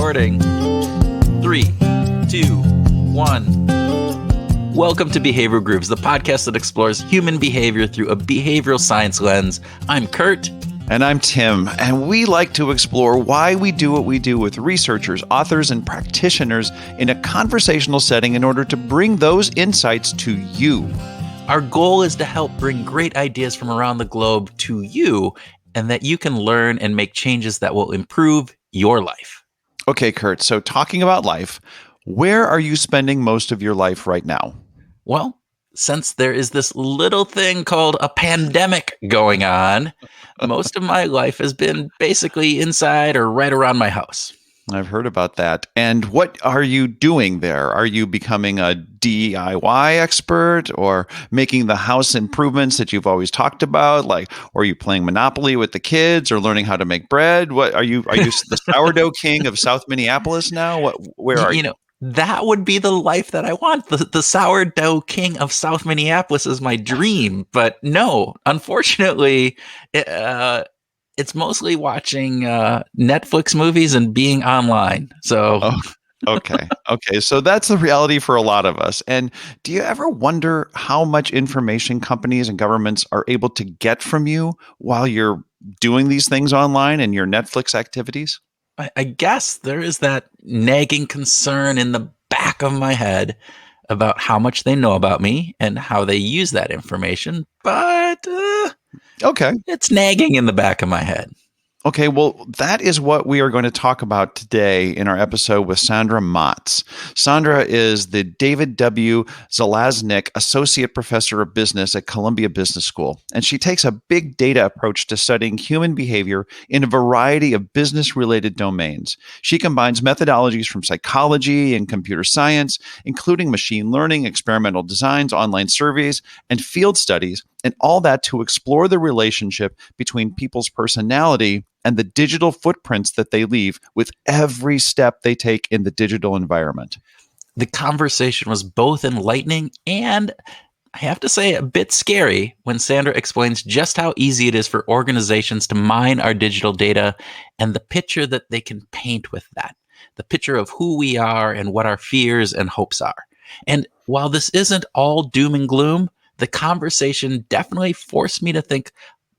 recording. 3, 2, 1. Welcome to Behavioral Grooves, the podcast that explores human behavior through a behavioral science lens. I'm Kurt. And I'm Tim, and we like to explore why we do what we do with researchers, authors, and practitioners in a conversational setting in order to bring those insights to you. Our goal is to help bring great ideas from around the globe to you, and that you can learn and make changes that will improve your life. Okay, Kurt, so talking about life, where are you spending most of your life right now? Well, since there is this little thing called a pandemic going on, most of my life has been basically inside or right around my house. I've heard about that. And what are you doing there? Are you becoming a DIY expert or making the house improvements that you've always talked about? Or are you playing Monopoly with the kids or learning how to make bread? What are you the sourdough king of South Minneapolis now? Where are you? That would be the life that I want. The sourdough king of South Minneapolis is my dream. But no, unfortunately, it's mostly watching Netflix movies and being online. So, Okay. So that's the reality for a lot of us. And do you ever wonder how much information companies and governments are able to get from you while you're doing these things online and your Netflix activities? I guess there is that nagging concern in the back of my head about how much they know about me and how they use that information. But it's nagging in the back of my head. Okay, well, that is what we are going to talk about today in our episode with Sandra Matz. Sandra is the David W. Zalaznick Associate Professor of Business at Columbia Business School, and she takes a big data approach to studying human behavior in a variety of business-related domains. She combines methodologies from psychology and computer science, including machine learning, experimental designs, online surveys, and field studies, and all that to explore the relationship between people's personality and the digital footprints that they leave with every step they take in the digital environment. The conversation was both enlightening and, I have to say, a bit scary when Sandra explains just how easy it is for organizations to mine our digital data and the picture that they can paint with that, the picture of who we are and what our fears and hopes are. And while this isn't all doom and gloom, the conversation definitely forced me to think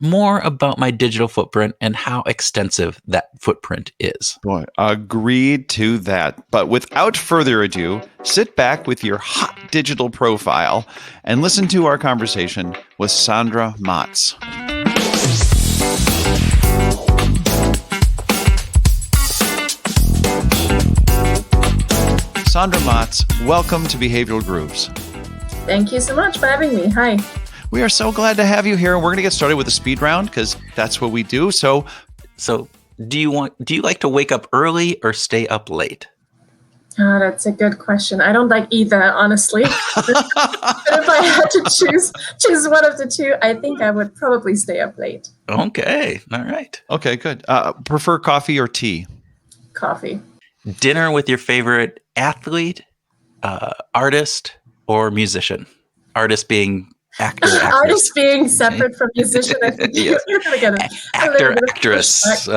more about my digital footprint and how extensive that footprint is. Boy, agreed to that. But without further ado, sit back with your hot digital profile and listen to our conversation with Sandra Matz. Sandra Matz, welcome to Behavioral Grooves. Thank you so much for having me. Hi. We are so glad to have you here. We're going to get started with a speed round because that's what we do. So do you like to wake up early or stay up late? Oh, that's a good question. I don't like either, honestly. But if I had to choose one of the two, I think I would probably stay up late. Okay. All right. Okay, good. Prefer coffee or tea? Coffee. Dinner with your favorite athlete, artist, or musician? Artist being actor. Artist being separate from musician. I think you're going to get actor, actress. That's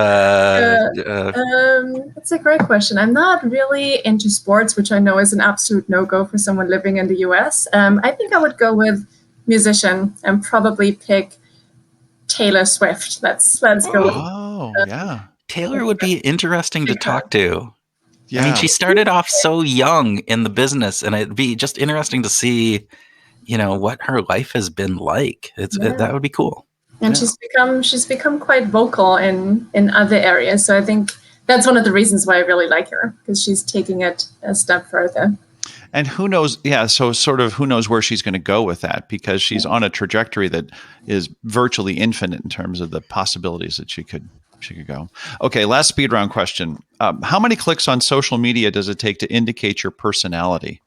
a great question. I'm not really into sports, which I know is an absolute no-go for someone living in the US. I think I would go with musician and probably pick Taylor Swift. Let's go with. Oh, yeah. Taylor would be interesting to talk to. Yeah. I mean, she started off so young in the business, and it'd be just interesting to see, what her life has been like. That would be cool. And she's become quite vocal in other areas. So I think that's one of the reasons why I really like her, because she's taking it a step further. And who knows? Yeah. So sort of who knows where she's going to go with that, because she's on a trajectory that is virtually infinite in terms of the possibilities that she could go. Okay, last speed round question. How many clicks on social media does it take to indicate your personality?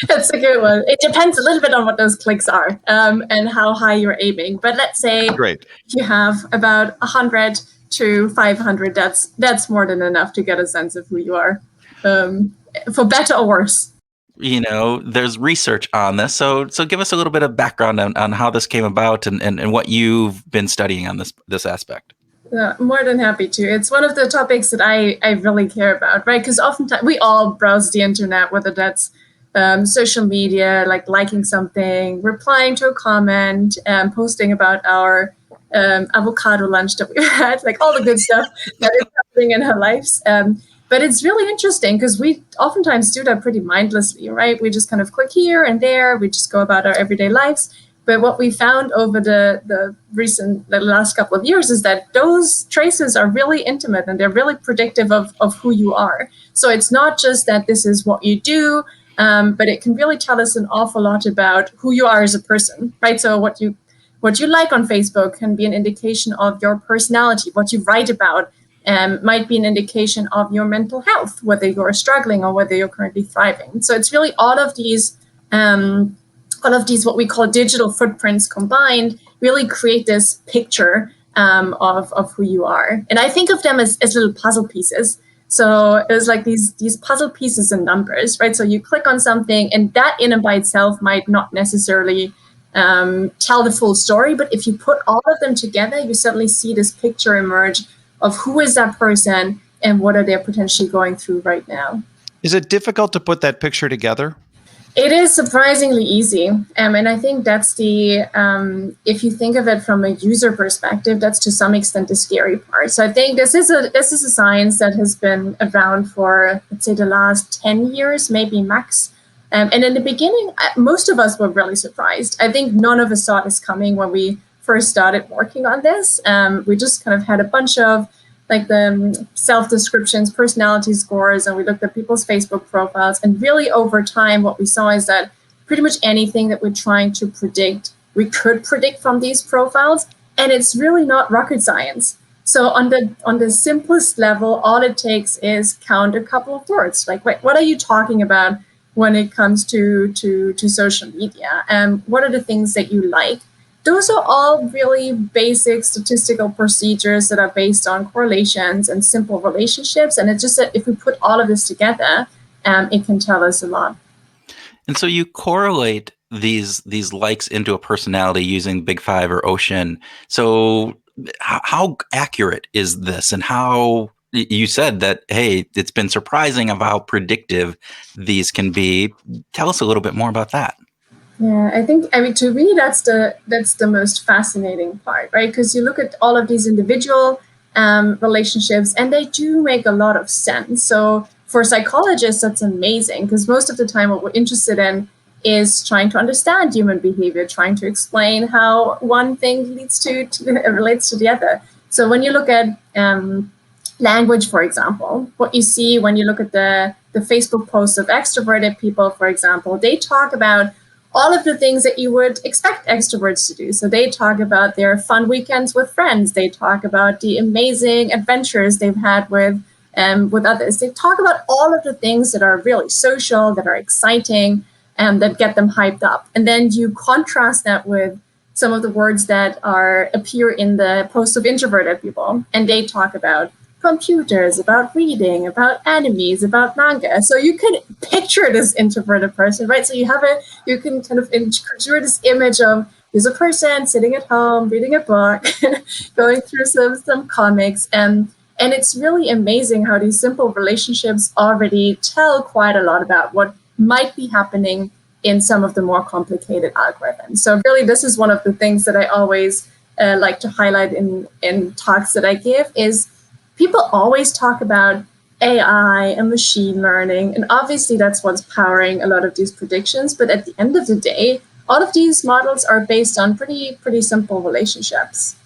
That's a good one. It depends a little bit on what those clicks are and how high you're aiming. But let's say if you have about 100 to 500, that's more than enough to get a sense of who you are, for better or worse. There's research on this. So give us a little bit of background on how this came about and what you've been studying on this aspect. More than happy to. It's one of the topics that I really care about, right? Because oftentimes we all browse the internet, whether that's social media, like liking something, replying to a comment, posting about our avocado lunch that we had, like all the good stuff that is happening in our lives. But it's really interesting because we oftentimes do that pretty mindlessly, right? We just kind of click here and there. We just go about our everyday lives. But what we found over the last couple of years is that those traces are really intimate and they're really predictive of who you are. So it's not just that this is what you do, but it can really tell us an awful lot about who you are as a person, right? So what you like on Facebook can be an indication of your personality. What you write about might be an indication of your mental health, whether you're struggling or whether you're currently thriving. So it's really all of these what we call digital footprints combined really create this picture of who you are. And I think of them as little puzzle pieces. So there's like these puzzle pieces and numbers, right? So you click on something and that in and by itself might not necessarily tell the full story. But if you put all of them together, you suddenly see this picture emerge of who is that person and what are they potentially going through right now. Is it difficult to put that picture together? It is surprisingly easy. And I think that's if you think of it from a user perspective, that's to some extent the scary part. So I think this is a science that has been around for, let's say, the last 10 years, maybe max. And in the beginning, most of us were really surprised. I think none of us saw this coming when we first started working on this. We just kind of had a bunch of like the self-descriptions, personality scores, and we looked at people's Facebook profiles. And really over time, what we saw is that pretty much anything that we're trying to predict, we could predict from these profiles. And it's really not rocket science. So on the simplest level, all it takes is count a couple of words. Like, wait, what are you talking about when it comes to social media? And what are the things that you like? Those are all really basic statistical procedures that are based on correlations and simple relationships. And it's just that if we put all of this together, it can tell us a lot. And so you correlate these likes into a personality using Big Five or Ocean. So how accurate is this? And how you said that, hey, it's been surprising of how predictive these can be. Tell us a little bit more about that. Yeah, I mean, to me, that's the most fascinating part, right? Because you look at all of these individual relationships, and they do make a lot of sense. So for psychologists, that's amazing, because most of the time what we're interested in is trying to understand human behavior, trying to explain how one thing relates to the other. So when you look at language, for example, what you see when you look at the Facebook posts of extroverted people, for example, they talk about all of the things that you would expect extroverts to do. So they talk about their fun weekends with friends. They talk about the amazing adventures they've had with others. They talk about all of the things that are really social, that are exciting, and that get them hyped up. And then you contrast that with some of the words that appear in the posts of introverted people. And they talk about computers, about reading, about animes, about manga. So you can picture this introverted person, right? So you can kind of picture this image of there's a person sitting at home, reading a book, going through some comics. And it's really amazing how these simple relationships already tell quite a lot about what might be happening in some of the more complicated algorithms. So really, this is one of the things that I always like to highlight in talks that I give is people always talk about AI and machine learning, and obviously that's what's powering a lot of these predictions. But at the end of the day, all of these models are based on pretty simple relationships.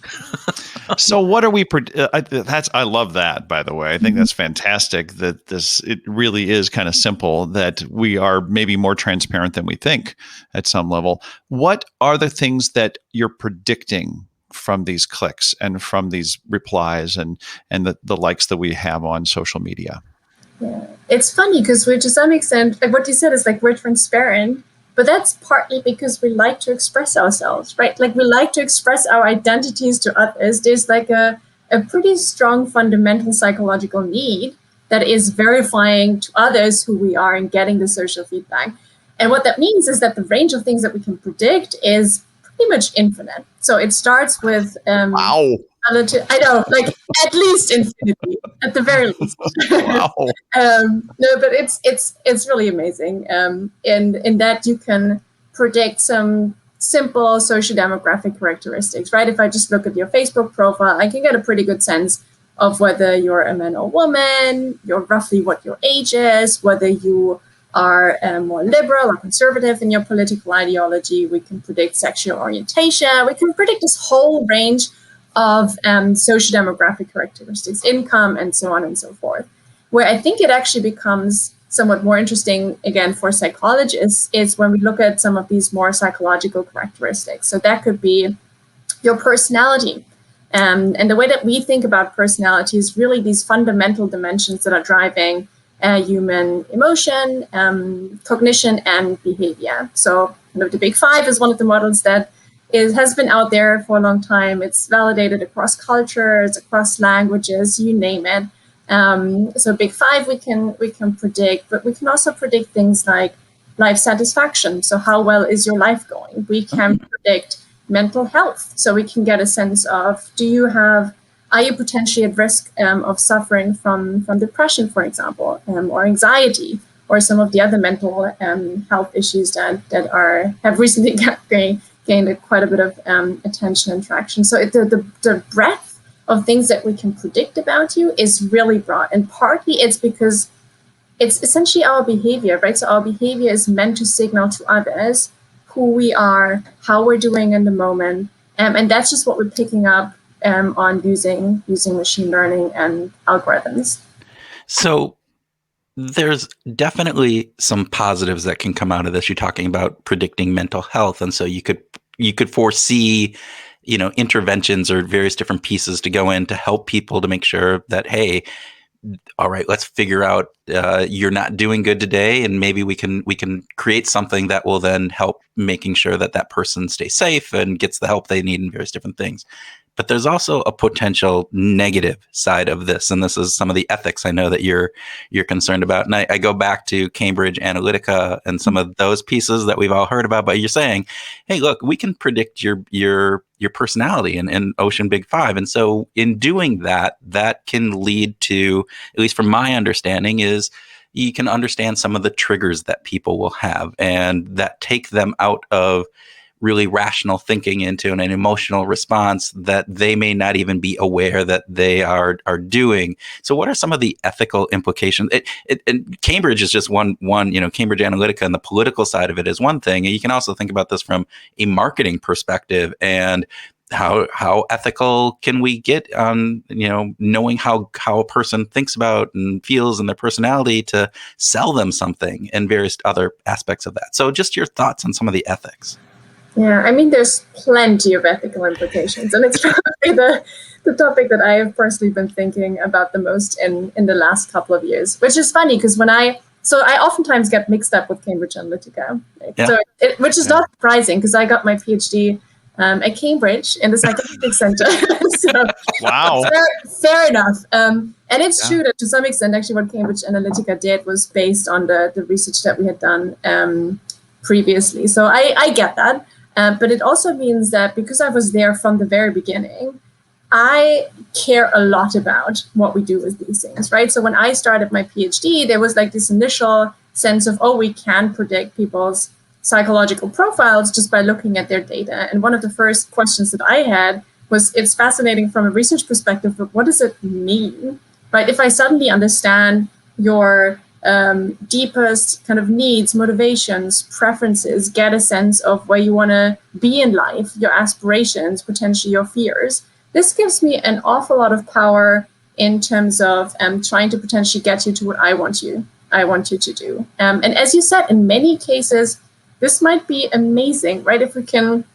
So what are we? I love that, by the way. I think that's fantastic. That it really is kind of simple. That we are maybe more transparent than we think at some level. What are the things that you're predicting from these clicks and from these replies and the likes that we have on social media? Yeah, it's funny because we're to some extent, like what you said is like we're transparent, but that's partly because we like to express ourselves, right? Like we like to express our identities to others. There's like a pretty strong fundamental psychological need that is verifying to others who we are and getting the social feedback. And what that means is that the range of things that we can predict is pretty much infinite. So it starts with wow. I know, like at least infinity, at the very least. Wow. No, but it's really amazing. In that you can predict some simple socio-demographic characteristics, right? If I just look at your Facebook profile, I can get a pretty good sense of whether you're a man or woman, you're roughly what your age is, whether you are more liberal or conservative in your political ideology. We can predict sexual orientation. We can predict this whole range of socio-demographic characteristics, income, and so on and so forth. Where I think it actually becomes somewhat more interesting, again, for psychologists, is when we look at some of these more psychological characteristics. So that could be your personality. And the way that we think about personality is really these fundamental dimensions that are driving human emotion, cognition, and behavior. So the Big Five is one of the models that has been out there for a long time. It's validated across cultures, across languages, you name it. So Big Five we can predict, but we can also predict things like life satisfaction. So how well is your life going? We can predict mental health. So we can get a sense of, are you potentially at risk of suffering from depression, for example, or anxiety, or some of the other mental health issues that have recently gained quite a bit of attention and traction. So the breadth of things that we can predict about you is really broad. And partly it's because it's essentially our behavior, right? So our behavior is meant to signal to others who we are, how we're doing in the moment. And that's just what we're picking up on using machine learning and algorithms. So there's definitely some positives that can come out of this. You're talking about predicting mental health. And so you could foresee, interventions or various different pieces to go in to help people to make sure that, hey, all right, let's figure out you're not doing good today, and maybe we can create something that will then help making sure that person stays safe and gets the help they need in various different things. But there's also a potential negative side of this, and this is some of the ethics I know that you're concerned about. And I go back to Cambridge Analytica and some of those pieces that we've all heard about. But you're saying, hey, look, we can predict your personality in Ocean Big Five, and so in doing that can lead to, at least from my understanding, is you can understand some of the triggers that people will have, and that take them out of really rational thinking into an emotional response that they may not even be aware that they are doing. So what are some of the ethical implications? And Cambridge is just one, Cambridge Analytica and the political side of it is one thing. And you can also think about this from a marketing perspective, and how ethical can we get on, knowing how a person thinks about and feels and their personality to sell them something, and various other aspects of that. So just your thoughts on some of the ethics. Yeah, I mean, there's plenty of ethical implications, and it's probably the topic that I have personally been thinking about the most in the last couple of years, which is funny because I oftentimes get mixed up with Cambridge Analytica, right? Yeah. So which is not surprising because I got my PhD at Cambridge in the Psychology Center. So, wow. Fair enough. And it's true that to some extent, actually, what Cambridge Analytica did was based on the research that we had done previously. So I get that. But it also means that because I was there from the very beginning, I care a lot about what we do with these things, right? So when I started my PhD, there was like this initial sense of, we can predict people's psychological profiles just by looking at their data. And one of the first questions that I had was, it's fascinating from a research perspective, but what does it mean, right? If I suddenly understand your deepest kind of needs, motivations, preferences, get a sense of where you want to be in life, your aspirations, potentially your fears. This gives me an awful lot of power in terms of trying to potentially get you to what I want you to do. And as you said, in many cases, this might be amazing, right? If we can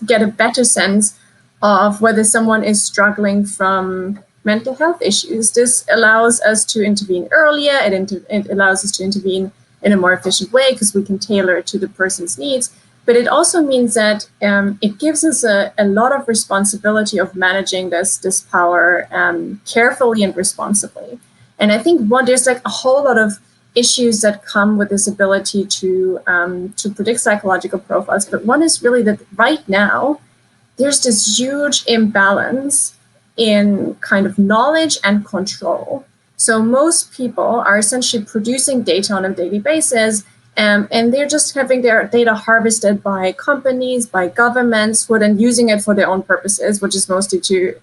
get a better sense of whether someone is struggling from mental health issues, this allows us to intervene earlier. It allows us to intervene in a more efficient way because we can tailor it to the person's needs. But it also means that it gives us a lot of responsibility of managing this power carefully and responsibly. And I think there's like a whole lot of issues that come with this ability to predict psychological profiles. But one is really that right now, there's this huge imbalance in kind of knowledge and control. So most people are essentially producing data on a daily basis, and they're just having their data harvested by companies, by governments, who are then using it for their own purposes, which is mostly to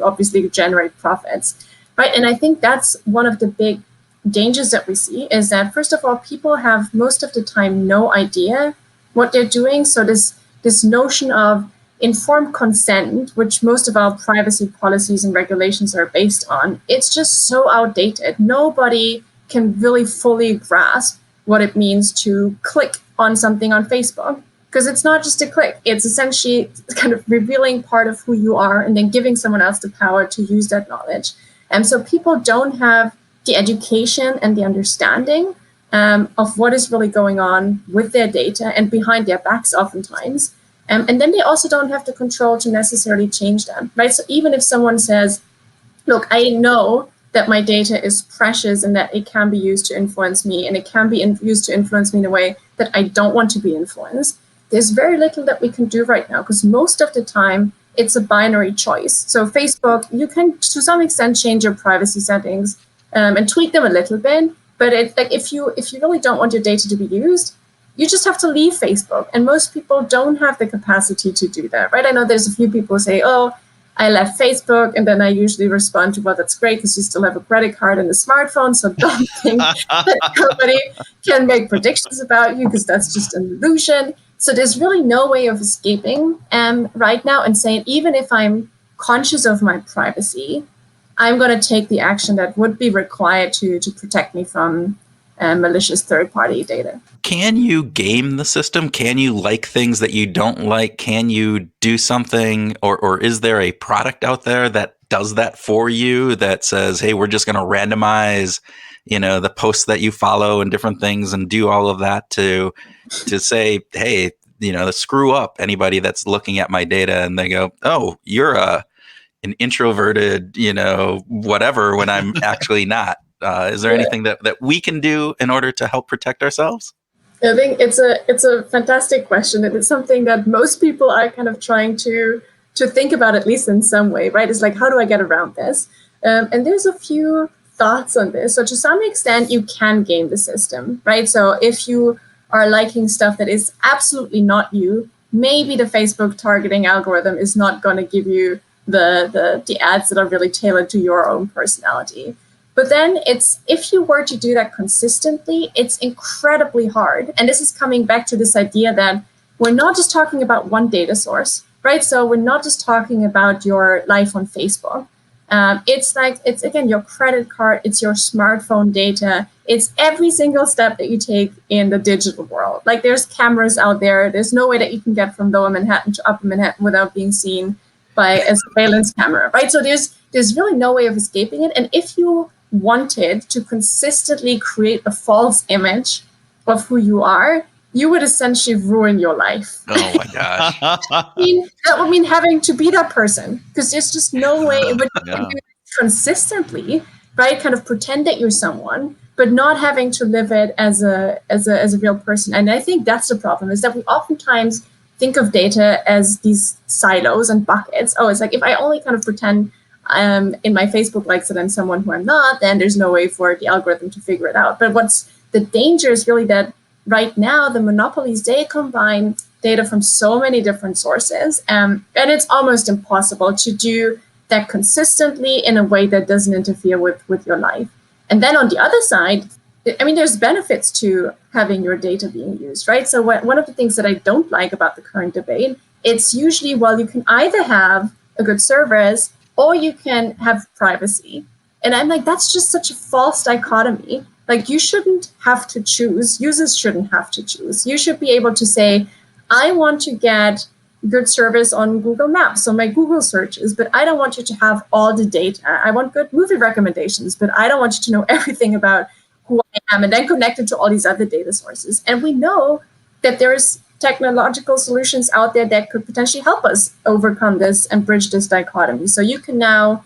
obviously generate profits, right? And I think that's one of the big dangers that we see, is that, first of all, people have most of the time no idea what they're doing. So this notion of informed consent, which most of our privacy policies and regulations are based on, it's just so outdated. Nobody can really fully grasp what it means to click on something on Facebook, because it's not just a click. It's essentially kind of revealing part of who you are and then giving someone else the power to use that knowledge. And so people don't have the education and the understanding of what is really going on with their data and behind their backs oftentimes. And then they also don't have the control to necessarily change them, right? So even if someone says, look, I know that my data is precious and that it can be used to influence me, and it can be used to influence me in a way that I don't want to be influenced, there's very little that we can do right now, because most of the time it's a binary choice. So Facebook, you can to some extent change your privacy settings and tweak them a little bit, but it's like if you really don't want your data to be used, you just have to leave Facebook. And most people don't have the capacity to do that, right? I know there's a few people who say, oh, I left Facebook, and then I usually respond to, well, that's great because you still have a credit card and a smartphone, so don't think that nobody can make predictions about you, because that's just an illusion. So there's really no way of escaping right now and saying, even if I'm conscious of my privacy, I'm going to take the action that would be required to protect me from malicious third-party data. Can you game the system? Can you like things that you don't like? Can you do something, or is there a product out there that does that for you, that says, hey, we're just going to randomize, the posts that you follow and different things, and do all of that to say, hey, screw up anybody that's looking at my data, and they go, oh, you're an introverted, whatever, when I'm actually not. Is there anything that we can do in order to help protect ourselves? I think it's a fantastic question. And it's something that most people are kind of trying to think about, at least in some way, right? It's like, how do I get around this? And there's a few thoughts on this. So to some extent, you can game the system, right? So if you are liking stuff that is absolutely not you, maybe the Facebook targeting algorithm is not going to give you the ads that are really tailored to your own personality. But then if you were to do that consistently, it's incredibly hard. And this is coming back to this idea that we're not just talking about one data source, right? So we're not just talking about your life on Facebook. It's again, your credit card, it's your smartphone data, it's every single step that you take in the digital world. Like, there's cameras out there. There's no way that you can get from Lower Manhattan to Upper Manhattan without being seen by a surveillance camera, right? So there's really no way of escaping it. And if you wanted to consistently create a false image of who you are, you would essentially ruin your life. Oh my gosh. That would mean having to be that person, because there's just no way in which you can do it consistently, right? Kind of pretend that you're someone, but not having to live it as a real person. And I think that's the problem, is that we oftentimes think of data as these silos and buckets. Oh, it's like, if I only kind of pretend in my Facebook likes that I'm someone who I'm not, then there's no way for the algorithm to figure it out. But what's the danger is really that right now the monopolies, they combine data from so many different sources, and it's almost impossible to do that consistently in a way that doesn't interfere with your life. And then on the other side, I mean, there's benefits to having your data being used, right? So one of the things that I don't like about the current debate, it's usually, well, you can either have a good service or you can have privacy. And I'm like, that's just such a false dichotomy. Like, you shouldn't have to choose. Users shouldn't have to choose. You should be able to say, I want to get good service on Google Maps, so my Google searches, but I don't want you to have all the data. I want good movie recommendations, but I don't want you to know everything about who I am, and then connect it to all these other data sources. And we know that there's technological solutions out there that could potentially help us overcome this and bridge this dichotomy. So you can now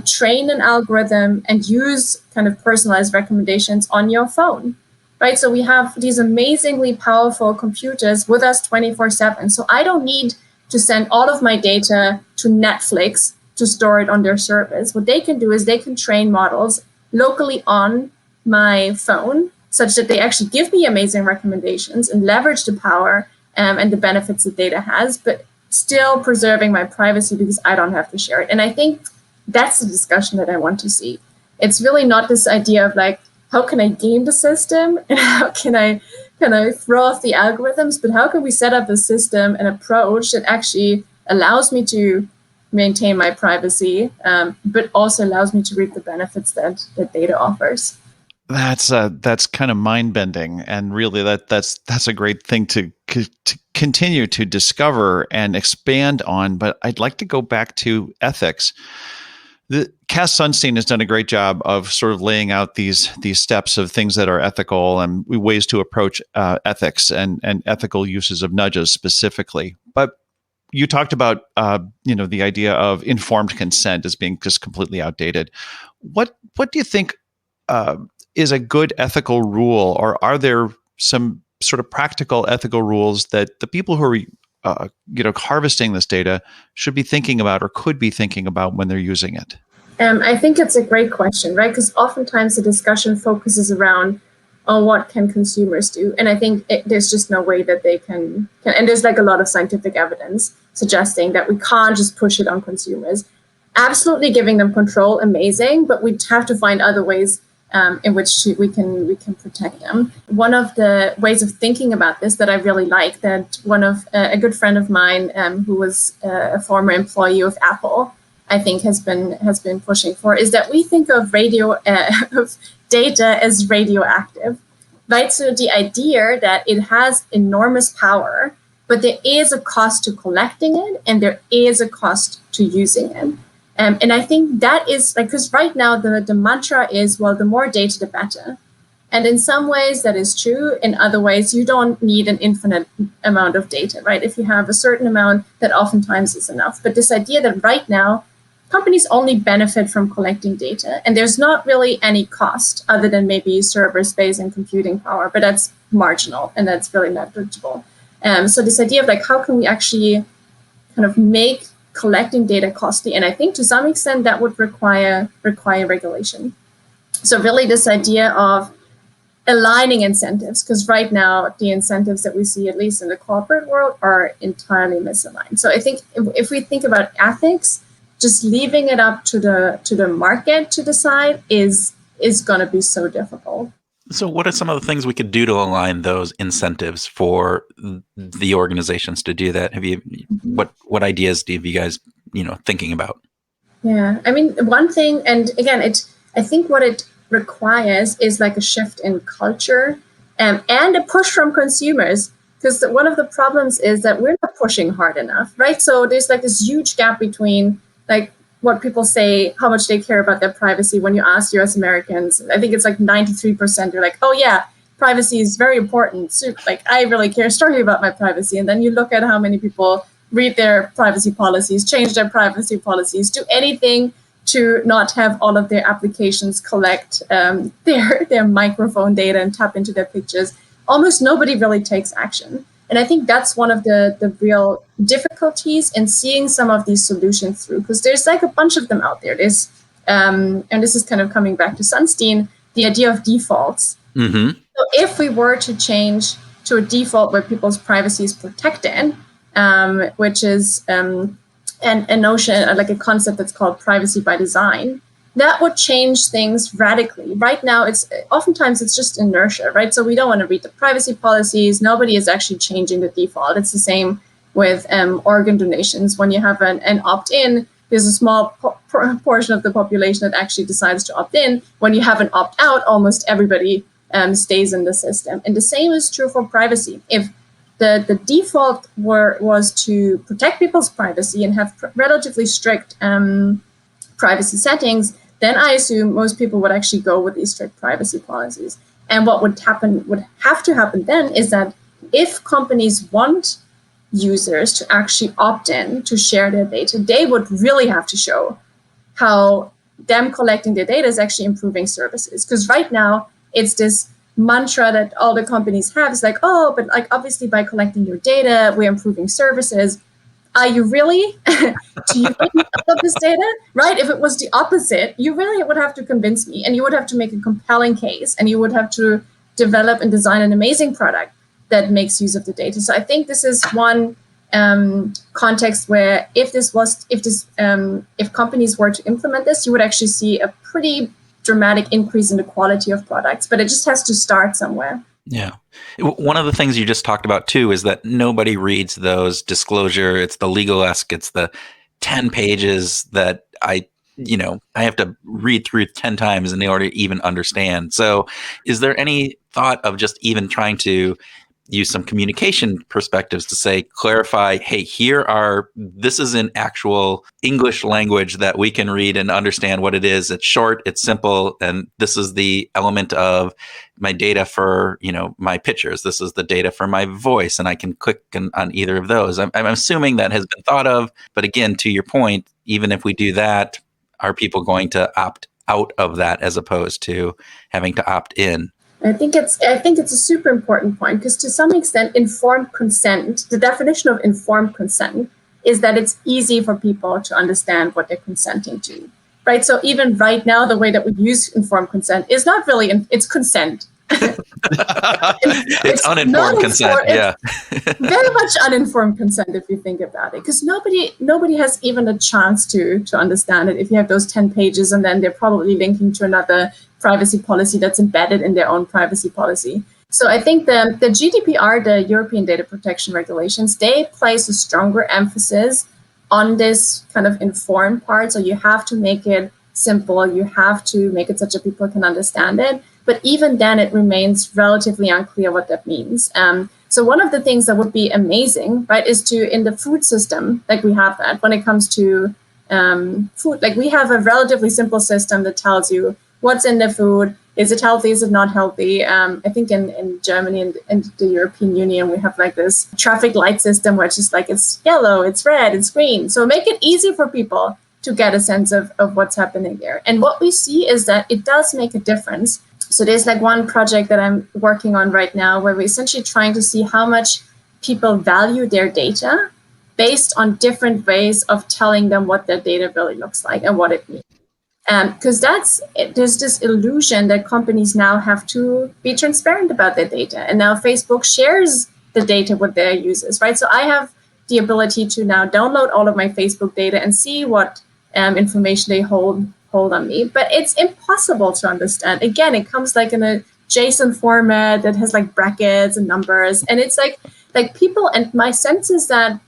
train an algorithm and use kind of personalized recommendations on your phone, right? So we have these amazingly powerful computers with us 24/7. So I don't need to send all of my data to Netflix to store it on their service. What they can do is they can train models locally on my phone such that they actually give me amazing recommendations and leverage the power and the benefits that data has, but still preserving my privacy because I don't have to share it. And I think that's the discussion that I want to see. It's really not this idea of like, how can I game the system and how can I throw off the algorithms, but how can we set up a system and approach that actually allows me to maintain my privacy, but also allows me to reap the benefits that data offers. That's kind of mind-bending, and really that's a great thing to continue to discover and expand on. But I'd like to go back to ethics. Cass Sunstein has done a great job of sort of laying out these steps of things that are ethical and ways to approach ethics and ethical uses of nudges specifically. But you talked about the idea of informed consent as being just completely outdated. What do you think is a good ethical rule, or are there some sort of practical ethical rules that the people who are harvesting this data should be thinking about or could be thinking about when they're using it? I think it's a great question, right? Because oftentimes the discussion focuses around on what can consumers do. And I think there's just no way that they can, and there's like a lot of scientific evidence suggesting that we can't just push it on consumers. Absolutely giving them control, amazing, but we have to find other ways in which we can protect them. One of the ways of thinking about this that I really like, that one of a good friend of mine who was a former employee of Apple, I think has been pushing for, is that we think of of data as radioactive, right? So the idea that it has enormous power, but there is a cost to collecting it and there is a cost to using it. And I think that is like, because right now the mantra is, well, the more data, the better. And in some ways that is true. In other ways, you don't need an infinite amount of data, right? If you have a certain amount, that oftentimes is enough. But this idea that right now, companies only benefit from collecting data, and there's not really any cost other than maybe server space and computing power, but that's marginal and that's really negligible. So this idea of like, how can we actually kind of make collecting data costly? And I think to some extent that would require regulation. So really this idea of aligning incentives, because right now the incentives that we see, at least in the corporate world, are entirely misaligned. So I think if we think about ethics, just leaving it up to the market to decide is going to be so difficult. So what are some of the things we could do to align those incentives for the organizations to do that? What ideas have you guys, thinking about? Yeah, I mean, one thing, and again, I think what it requires is like a shift in culture and a push from consumers, because one of the problems is that we're not pushing hard enough, right? So there's like this huge gap between like what people say, how much they care about their privacy. When you ask US Americans, I think it's like 93%, they're like, oh yeah, privacy is very important. So like, I really care strongly about my privacy. And then you look at how many people read their privacy policies, change their privacy policies, do anything to not have all of their applications collect their microphone data and tap into their pictures. Almost nobody really takes action. And I think that's one of the real difficulties in seeing some of these solutions through, because there's like a bunch of them out there. There's, and this is kind of coming back to Sunstein, the idea of defaults. Mm-hmm. So if we were to change to a default where people's privacy is protected, which is a notion, like a concept that's called privacy by design, that would change things radically. Right now, oftentimes it's just inertia, right? So we don't want to read the privacy policies. Nobody is actually changing the default. It's the same with organ donations. When you have an opt-in, there's a small portion of the population that actually decides to opt in. When you have an opt-out, almost everybody stays in the system. And the same is true for privacy. If the default was to protect people's privacy and have relatively strict privacy settings, then I assume most people would actually go with these strict privacy policies. And what would have to happen then is that if companies want users to actually opt in to share their data, they would really have to show how them collecting their data is actually improving services. Because right now it's this mantra that all the companies have is like, oh, but like obviously by collecting your data, we're improving services. are you really? Do you really know this data? Right? If it was the opposite, you really would have to convince me, and you would have to make a compelling case, and you would have to develop and design an amazing product that makes use of the data. So I think this is one context where if companies were to implement this, you would actually see a pretty dramatic increase in the quality of products, but it just has to start somewhere. Yeah. One of the things you just talked about too is that nobody reads those disclosure. It's the legal-esque. It's the 10 pages that I have to read through 10 times in order to even understand. So is there any thought of just even trying to use some communication perspectives to say, clarify, hey, this is in actual English language that we can read and understand what it is. It's short, it's simple, and this is the element of my data for, my pictures. This is the data for my voice, and I can click on either of those. I'm assuming that has been thought of, but again, to your point, even if we do that, are people going to opt out of that as opposed to having to opt in? I think it's a super important point, because to some extent, informed consent, the definition of informed consent is that it's easy for people to understand what they're consenting to, right? So even right now, the way that we use informed consent is not really, it's consent. it's uninformed consent. Yeah. Very much uninformed consent if you think about it, because nobody has even a chance to understand it. If you have those 10 pages and then they're probably linking to another privacy policy that's embedded in their own privacy policy. So I think the GDPR, the European Data Protection Regulations, they place a stronger emphasis on this kind of informed part. So you have to make it simple. You have to make it such that people can understand it. But even then, it remains relatively unclear what that means. So one of the things that would be amazing, right, is to, in the food system, like we have that when it comes to food, like we have a relatively simple system that tells you what's in the food. Is it healthy? Is it not healthy? I think in Germany and the European Union, we have like this traffic light system, which is like, it's yellow, it's red, it's green. So make it easy for people to get a sense of what's happening there. And what we see is that it does make a difference. So there's like one project that I'm working on right now where we're essentially trying to see how much people value their data based on different ways of telling them what their data really looks like and what it means. Because there's this illusion that companies now have to be transparent about their data. And now Facebook shares the data with their users, right? So I have the ability to now download all of my Facebook data and see what information they hold on me. But it's impossible to understand. Again, it comes like in a JSON format that has like brackets and numbers. And it's like people, and my sense is that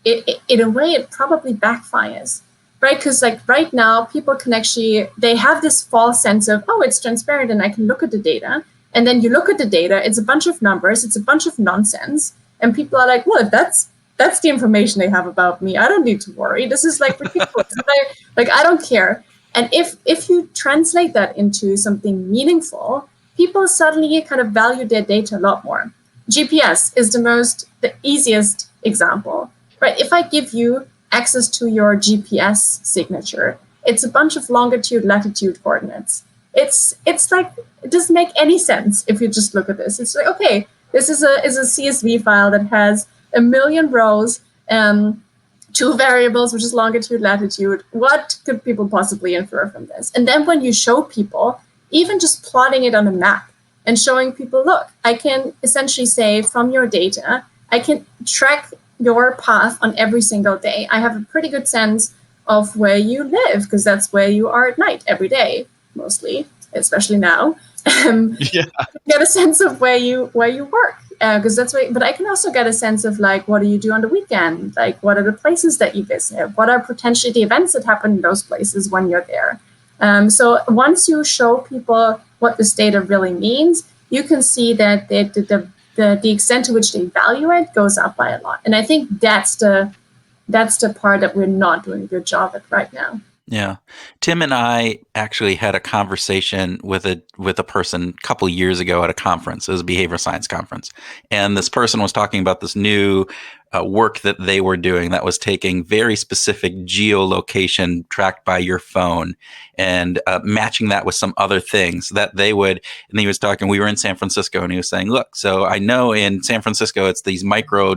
in a way, it probably backfires. Right, because like right now, people can actually, they have this false sense of, oh, it's transparent and I can look at the data. And then you look at the data, it's a bunch of numbers, it's a bunch of nonsense. And people are like, well, that's the information they have about me. I don't need to worry. This is like ridiculous. I don't care. And if you translate that into something meaningful, people suddenly kind of value their data a lot more. GPS is the easiest example, right? If I give you access to your GPS signature, it's a bunch of longitude, latitude coordinates. It's like, it doesn't make any sense if you just look at this. It's like, okay, this is a CSV file that has 1 million rows, 2 variables, which is longitude, latitude. What could people possibly infer from this? And then when you show people, even just plotting it on a map and showing people, look, I can essentially say from your data, I can track your path on every single day. I have a pretty good sense of where you live, because that's where you are at night every day, mostly, especially now. Get a sense of where you work, because that's where. But I can also get a sense of like, what do you do on the weekend? Like, what are the places that you visit? What are potentially the events that happen in those places when you're there? So once you show people what this data really means, you can see that the extent to which they value it goes up by a lot. And I think that's the part that we're not doing a good job at right now. Yeah. Tim and I actually had a conversation with a person a couple of years ago at a conference. It was a behavioral science conference. And this person was talking about this new work that they were doing that was taking very specific geolocation tracked by your phone and matching that with some other things that they would. And he was talking, we were in San Francisco, and he was saying, look, so I know in San Francisco, it's these micro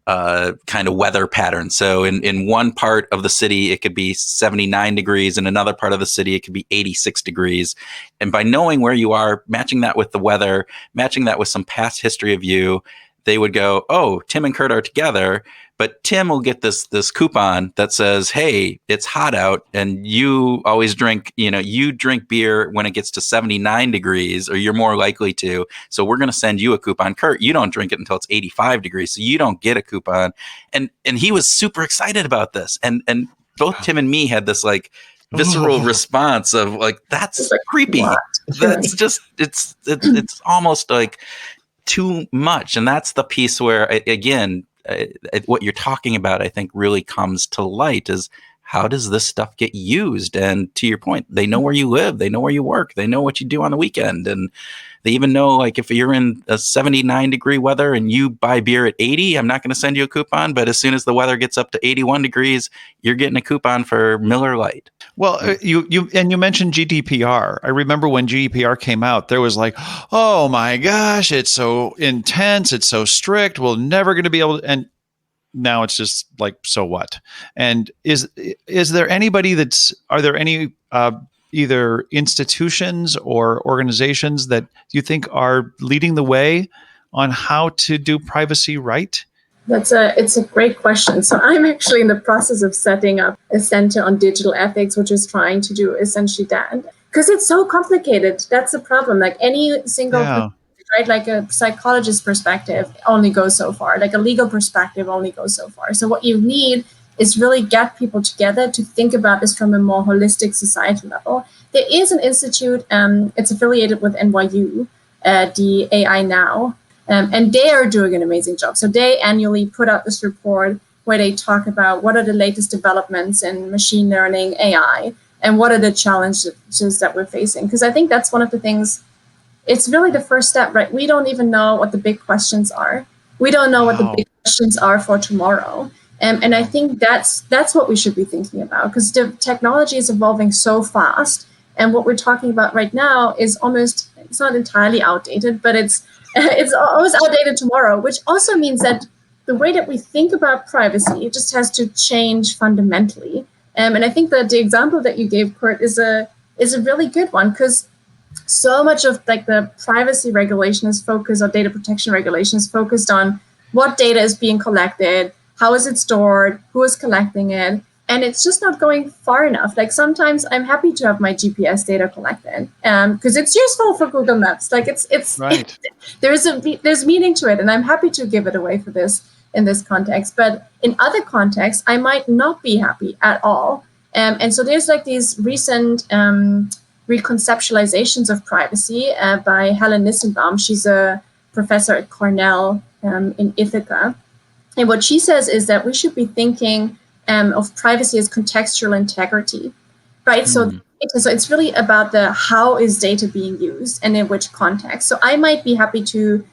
kind of weather pattern. So in one part of the city, it could be 79 degrees. In another part of the city, it could be 86 degrees. And by knowing where you are, matching that with the weather, matching that with some past history of you, they would go, oh, Tim and Kurt are together, but Tim will get this coupon that says, hey, it's hot out and you always drink, you drink beer when it gets to 79 degrees, or you're more likely to. So we're going to send you a coupon. Kurt, you don't drink it until it's 85 degrees, so you don't get a coupon. And he was super excited about this. And both Tim and me had this like visceral response of like, that's creepy. That's just, it's almost like too much. And that's the piece where, again, what you're talking about, I think, really comes to light is how does this stuff get used? And to your point, they know where you live, they know where you work, they know what you do on the weekend. And they even know, like, if you're in a 79 degree weather and you buy beer at 80, I'm not going to send you a coupon. But as soon as the weather gets up to 81 degrees, you're getting a coupon for Miller Lite. Well, you mentioned GDPR. I remember when GDPR came out, there was like, oh my gosh, it's so intense, it's so strict, we're never going to be able to. And now it's just like, so what? And is there anybody are there any either institutions or organizations that you think are leading the way on how to do privacy right? It's a great question. So I'm actually in the process of setting up a center on digital ethics, which is trying to do essentially that. Because it's so complicated. That's the problem. Like any single, right? Like a psychologist perspective only goes so far. Like a legal perspective only goes so far. So what you need is really get people together to think about this from a more holistic society level. There is an institute, it's affiliated with NYU, the AI Now. And they are doing an amazing job. So they annually put out this report where they talk about what are the latest developments in machine learning, AI, and what are the challenges that we're facing. Because I think that's one of the things, it's really the first step, right? We don't even know what the big questions are. We don't know what the big questions are for tomorrow. And I think that's what we should be thinking about, because the technology is evolving so fast. And what we're talking about right now is it's not entirely outdated, but it's always outdated tomorrow, which also means that the way that we think about privacy just has to change fundamentally. And I think that the example that you gave, Kurt, is a really good one, because so much of like the privacy regulation is focused, or data protection regulation is focused on what data is being collected, how is it stored, who is collecting it. And it's just not going far enough. Like sometimes I'm happy to have my GPS data collected because it's useful for Google Maps. Like it's right. There's meaning to it, and I'm happy to give it away for this in this context. But in other contexts, I might not be happy at all. And so there's like these recent reconceptualizations of privacy by Helen Nissenbaum. She's a professor at Cornell in Ithaca, and what she says is that we should be thinking of privacy as contextual integrity, right? So it's really about the how is data being used and in which context. So I might be happy to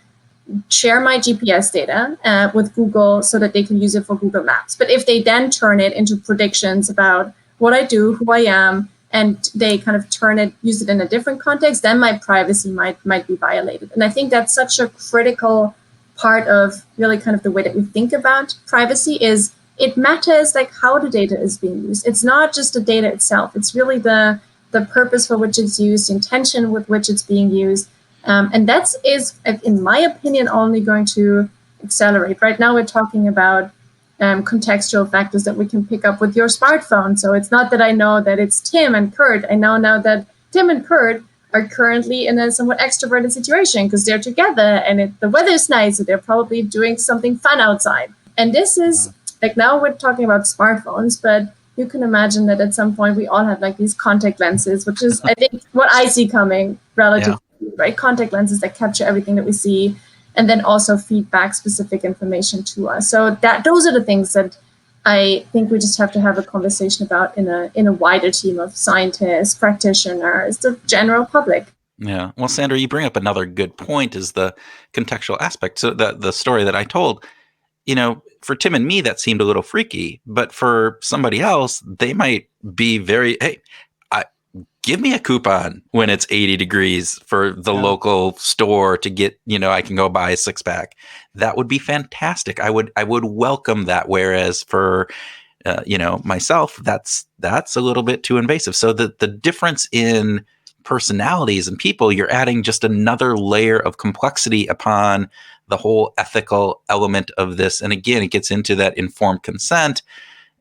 share my GPS data with Google so that they can use it for Google Maps. But if they then turn it into predictions about what I do, who I am, and they kind of use it in a different context, then my privacy might be violated. And I think that's such a critical part of really kind of the way that we think about privacy is it matters like how the data is being used. It's not just the data itself. It's really the purpose for which it's used, the intention with which it's being used. And that is, in my opinion, only going to accelerate. Right now, we're talking about contextual factors that we can pick up with your smartphone. So it's not that I know that it's Tim and Kurt. I know now that Tim and Kurt are currently in a somewhat extroverted situation because they're together and the weather's nice, so they're probably doing something fun outside. And this is... Like now we're talking about smartphones, but you can imagine that at some point we all have like these contact lenses, which is, I think, what I see coming relatively, right? Contact lenses that capture everything that we see and then also feed back specific information to us. So those are the things that I think we just have to have a conversation about in a wider team of scientists, practitioners, the general public. Yeah. Well, Sandra, you bring up another good point is the contextual aspect. So the story that I told, for Tim and me, that seemed a little freaky, but for somebody else, they might be very, hey, give me a coupon when it's 80 degrees for the local store to get, I can go buy a 6-pack. That would be fantastic. I would welcome that. Whereas for, myself, that's a little bit too invasive. So the difference in personalities and people, you're adding just another layer of complexity upon the whole ethical element of this. And again, it gets into that informed consent.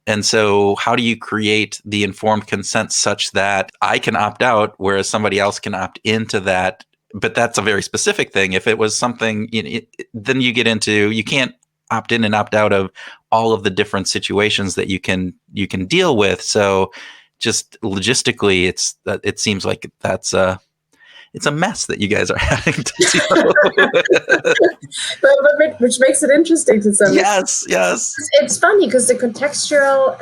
And so how do you create the informed consent such that I can opt out, whereas somebody else can opt into that? But that's a very specific thing. If it was something, then you get into, you can't opt in and opt out of all of the different situations that you can deal with. So just logistically, it seems like it's a mess that you guys are having to deal but which makes it interesting to some Yes. It's funny because the contextual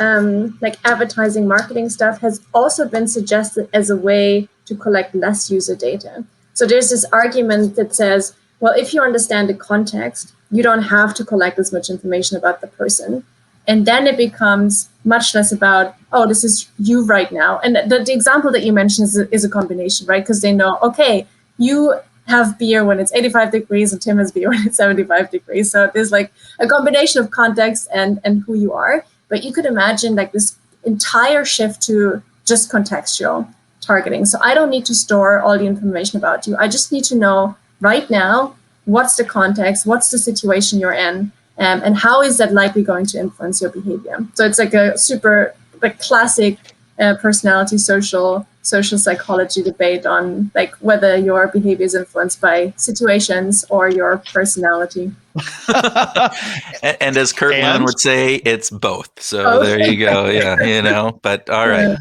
advertising marketing stuff has also been suggested as a way to collect less user data. So there's this argument that says, well, if you understand the context, you don't have to collect as much information about the person. And then it becomes much less about, oh, this is you right now. And the example that you mentioned is a combination, right? Because they know, okay, you have beer when it's 85 degrees and Tim has beer when it's 75 degrees. So there's like a combination of context and who you are. But you could imagine like this entire shift to just contextual targeting. So I don't need to store all the information about you. I just need to know right now, what's the context, what's the situation you're in, and how is that likely going to influence your behavior? So it's like a super classic personality social psychology debate on like whether your behavior is influenced by situations or your personality. and as Kirtland would say, it's both. So there you go. Yeah, but all right.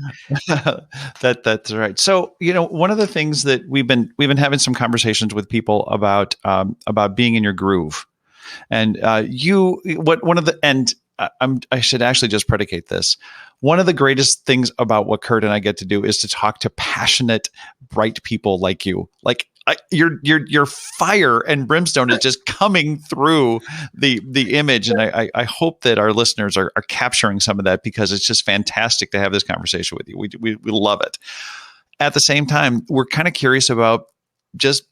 That's right. So, one of the things that we've been having some conversations with people about being in your groove. And I should actually just predicate this. One of the greatest things about what Kurt and I get to do is to talk to passionate, bright people like you. Like your fire and brimstone is just coming through the image, and I hope that our listeners are capturing some of that, because it's just fantastic to have this conversation with you. We love it. At the same time, we're kind of curious about just,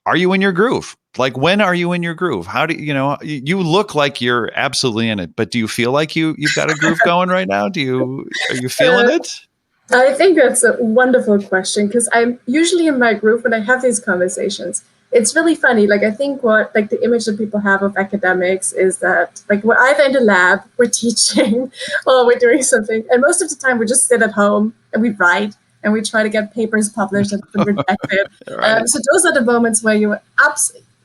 are you in your groove? Like, when are you in your groove? How do you look like you're absolutely in it, but do you feel like you've got a groove going right now? Are you feeling it? I think that's a wonderful question, because I'm usually in my groove when I have these conversations. It's really funny. Like, I think what the image that people have of academics is that we're either in the lab, we're teaching, or we're doing something. And most of the time we just sit at home and we write and we try to get papers published and rejected. Right. So those are the moments where you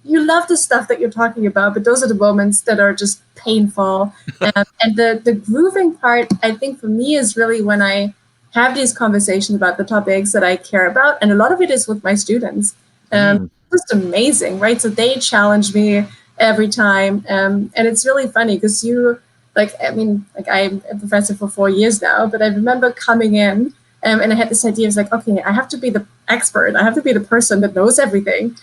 love the stuff that you're talking about, but those are the moments that are just painful. And the grooving part, I think for me, is really when I have these conversations about the topics that I care about. And a lot of it is with my students. Just amazing, right? So they challenge me every time. And it's really funny because I'm a professor for 4 years now, but I remember coming in and I had this idea of okay, I have to be the expert. I have to be the person that knows everything.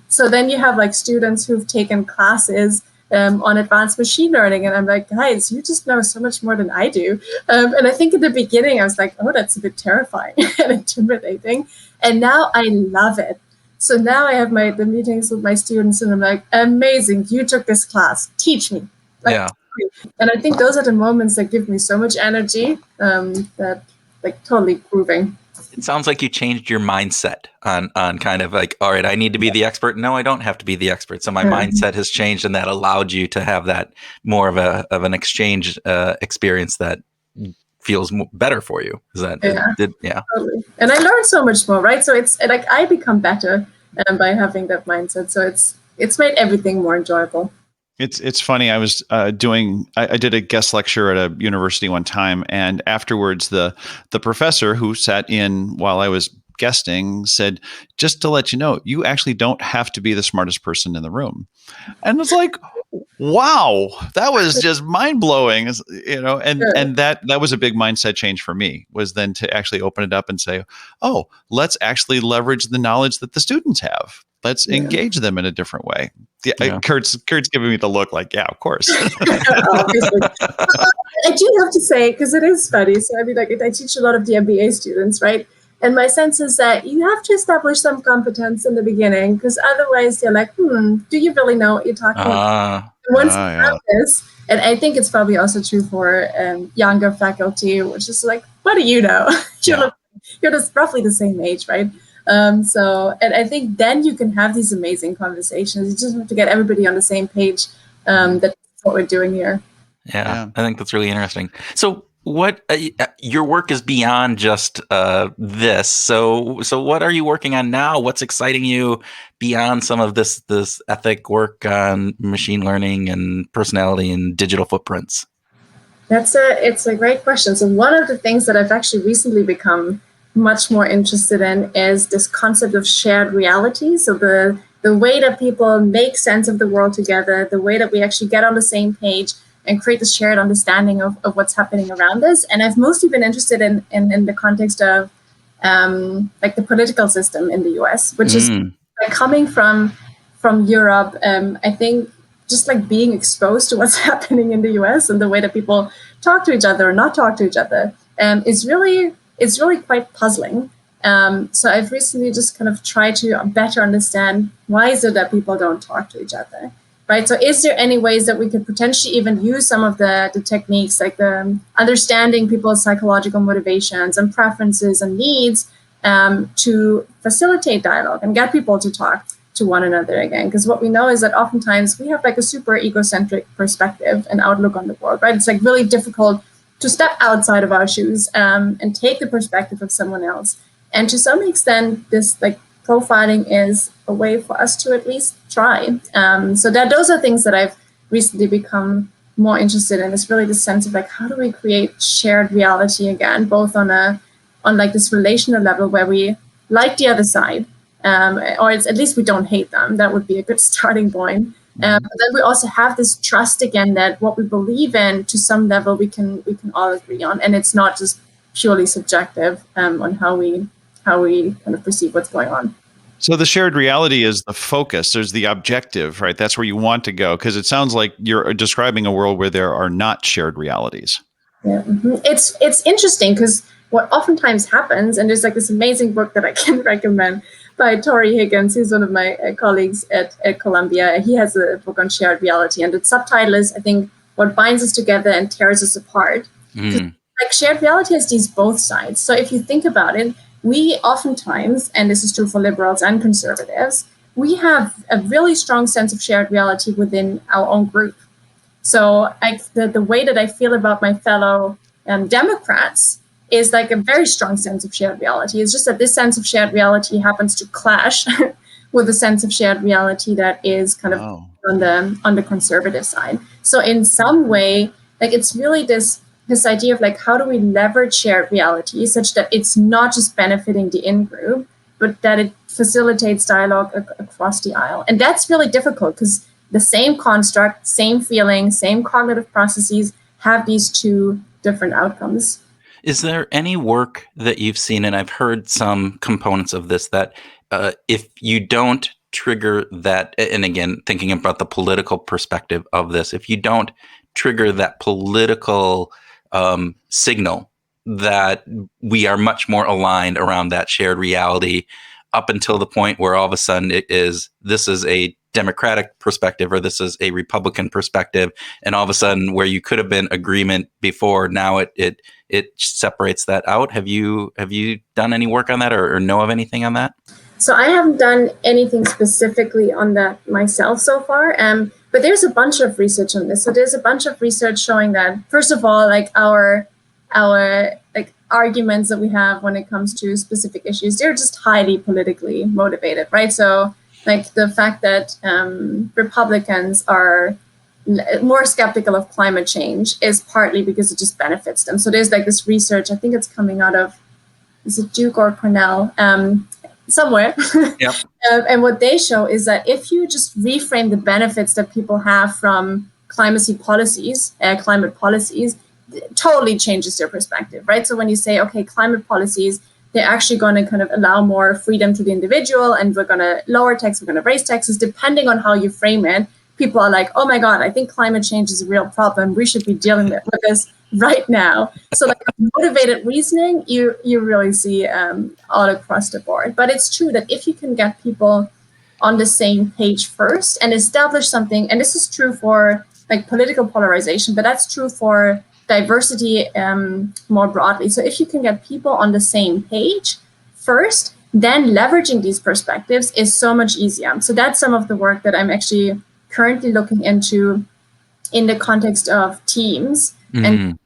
So then you have students who've taken classes on advanced machine learning. And I'm like, guys, you just know so much more than I do. And I think in the beginning, I was like, oh, that's a bit terrifying and intimidating. And now I love it. So now I have the meetings with my students and I'm like, amazing, you took this class, teach me. Yeah. And I think those are the moments that give me so much energy that totally grooving. It sounds like you changed your mindset on kind of all right, I need to be the expert. No, I don't have to be the expert. So my mindset has changed, and that allowed you to have that more of an exchange experience that feels better for you. Is that? Yeah. Totally. And I learned so much more, right? So it's I become better by having that mindset. So it's made everything more enjoyable. It's funny. I was I did a guest lecture at a university one time, and afterwards the professor who sat in while I was guesting said, just to let you know, you actually don't have to be the smartest person in the room. And it's like, wow, that was just mind blowing, and that was a big mindset change for me, was then to actually open it up and say, oh, let's actually leverage the knowledge that the students have. Let's engage them in a different way. Yeah. Kurt's giving me the look like, yeah, of course. Obviously. I do have to say, because it is funny. So I mean, I teach a lot of the MBA students, right? And my sense is that you have to establish some competence in the beginning, because otherwise they're like, do you really know what you're talking about? Once you have this, and I think it's probably also true for younger faculty, which is like, what do you know? You're just roughly the same age, right? And I think then you can have these amazing conversations. You just have to get everybody on the same page. That's what we're doing here. Yeah, I think that's really interesting. So what your work is beyond just this. So what are you working on now? What's exciting you beyond some of this ethic work on machine learning and personality and digital footprints? It's a great question. So one of the things that I've actually recently become much more interested in is this concept of shared reality. So the way that people make sense of the world together, the way that we actually get on the same page and create this shared understanding of what's happening around us. And I've mostly been interested in the context of like the political system in the US, which is like coming from Europe. I think just like being exposed to what's happening in the US and the way that people talk to each other or not talk to each other is really quite puzzling. So I've recently just kind of tried to better understand why is it that people don't talk to each other, right? So is there any ways that we could potentially even use some of the techniques, like the understanding people's psychological motivations and preferences and needs to facilitate dialogue and get people to talk to one another again? Because what we know is that oftentimes we have like a super egocentric perspective and outlook on the world, right? It's like really difficult to step outside of our shoes and take the perspective of someone else. And to some extent, this like profiling is a way for us to at least try. So that those are things that I've recently become more interested in. It's really the sense of like, how do we create shared reality again, both on like this relational level where we like the other side, or at least we don't hate them. That would be a good starting point. But then we also have this trust again that what we believe in to some level we can all agree on, and it's not just purely subjective on how we kind of perceive what's going on. So the shared reality is the focus. There's the objective, right? That's where you want to go, because it sounds like you're describing a world where there are not shared realities. Yeah, it's interesting because what oftentimes happens, and there's like this amazing book that I can recommend by Tori Higgins, who's one of my colleagues at Columbia. He has a book on shared reality, and the subtitle is, I think, What Binds Us Together and Tears Us Apart. Like shared reality has these both sides. So if you think about it, we oftentimes, and this is true for liberals and conservatives, we have a really strong sense of shared reality within our own group. So the way that I feel about my fellow Democrats is like a very strong sense of shared reality. It's just that this sense of shared reality happens to clash with a sense of shared reality that is kind of on the conservative side. So in some way, like it's really this idea of like, how do we leverage shared reality such that it's not just benefiting the in-group, but that it facilitates dialogue across the aisle. And that's really difficult because the same construct, same feeling, same cognitive processes have these two different outcomes. Is there any work that you've seen, and I've heard some components of this, that if you don't trigger that, and again, thinking about the political perspective of this, if you don't trigger that political signal that we are much more aligned around that shared reality up until the point where all of a sudden this is a Democratic perspective or this is a Republican perspective, and all of a sudden where you could have been agreement before, now it separates that out. Have you done any work on that or know of anything on that? So I haven't done anything specifically on that myself so far, but there's a bunch of research on this. So there's a bunch of research showing that, first of all, like our like arguments that we have when it comes to specific issues, they're just highly politically motivated, right? So like the fact that Republicans are more skeptical of climate change is partly because it just benefits them. So there's like this research, I think it's coming out of, is it Duke or Cornell? Somewhere. Yep. And what they show is that if you just reframe the benefits that people have from climate policies, it totally changes their perspective, right? So when you say, okay, climate policies, they're actually going to kind of allow more freedom to the individual, and we're going to lower taxes, we're going to raise taxes, depending on how you frame it. People are like, oh my God, I think climate change is a real problem. We should be dealing with this right now. So like motivated reasoning, you really see all across the board. But it's true that if you can get people on the same page first and establish something, and this is true for like political polarization, but that's true for diversity more broadly. So if you can get people on the same page first, then leveraging these perspectives is so much easier. So that's some of the work that I'm actually currently looking into in the context of teams. And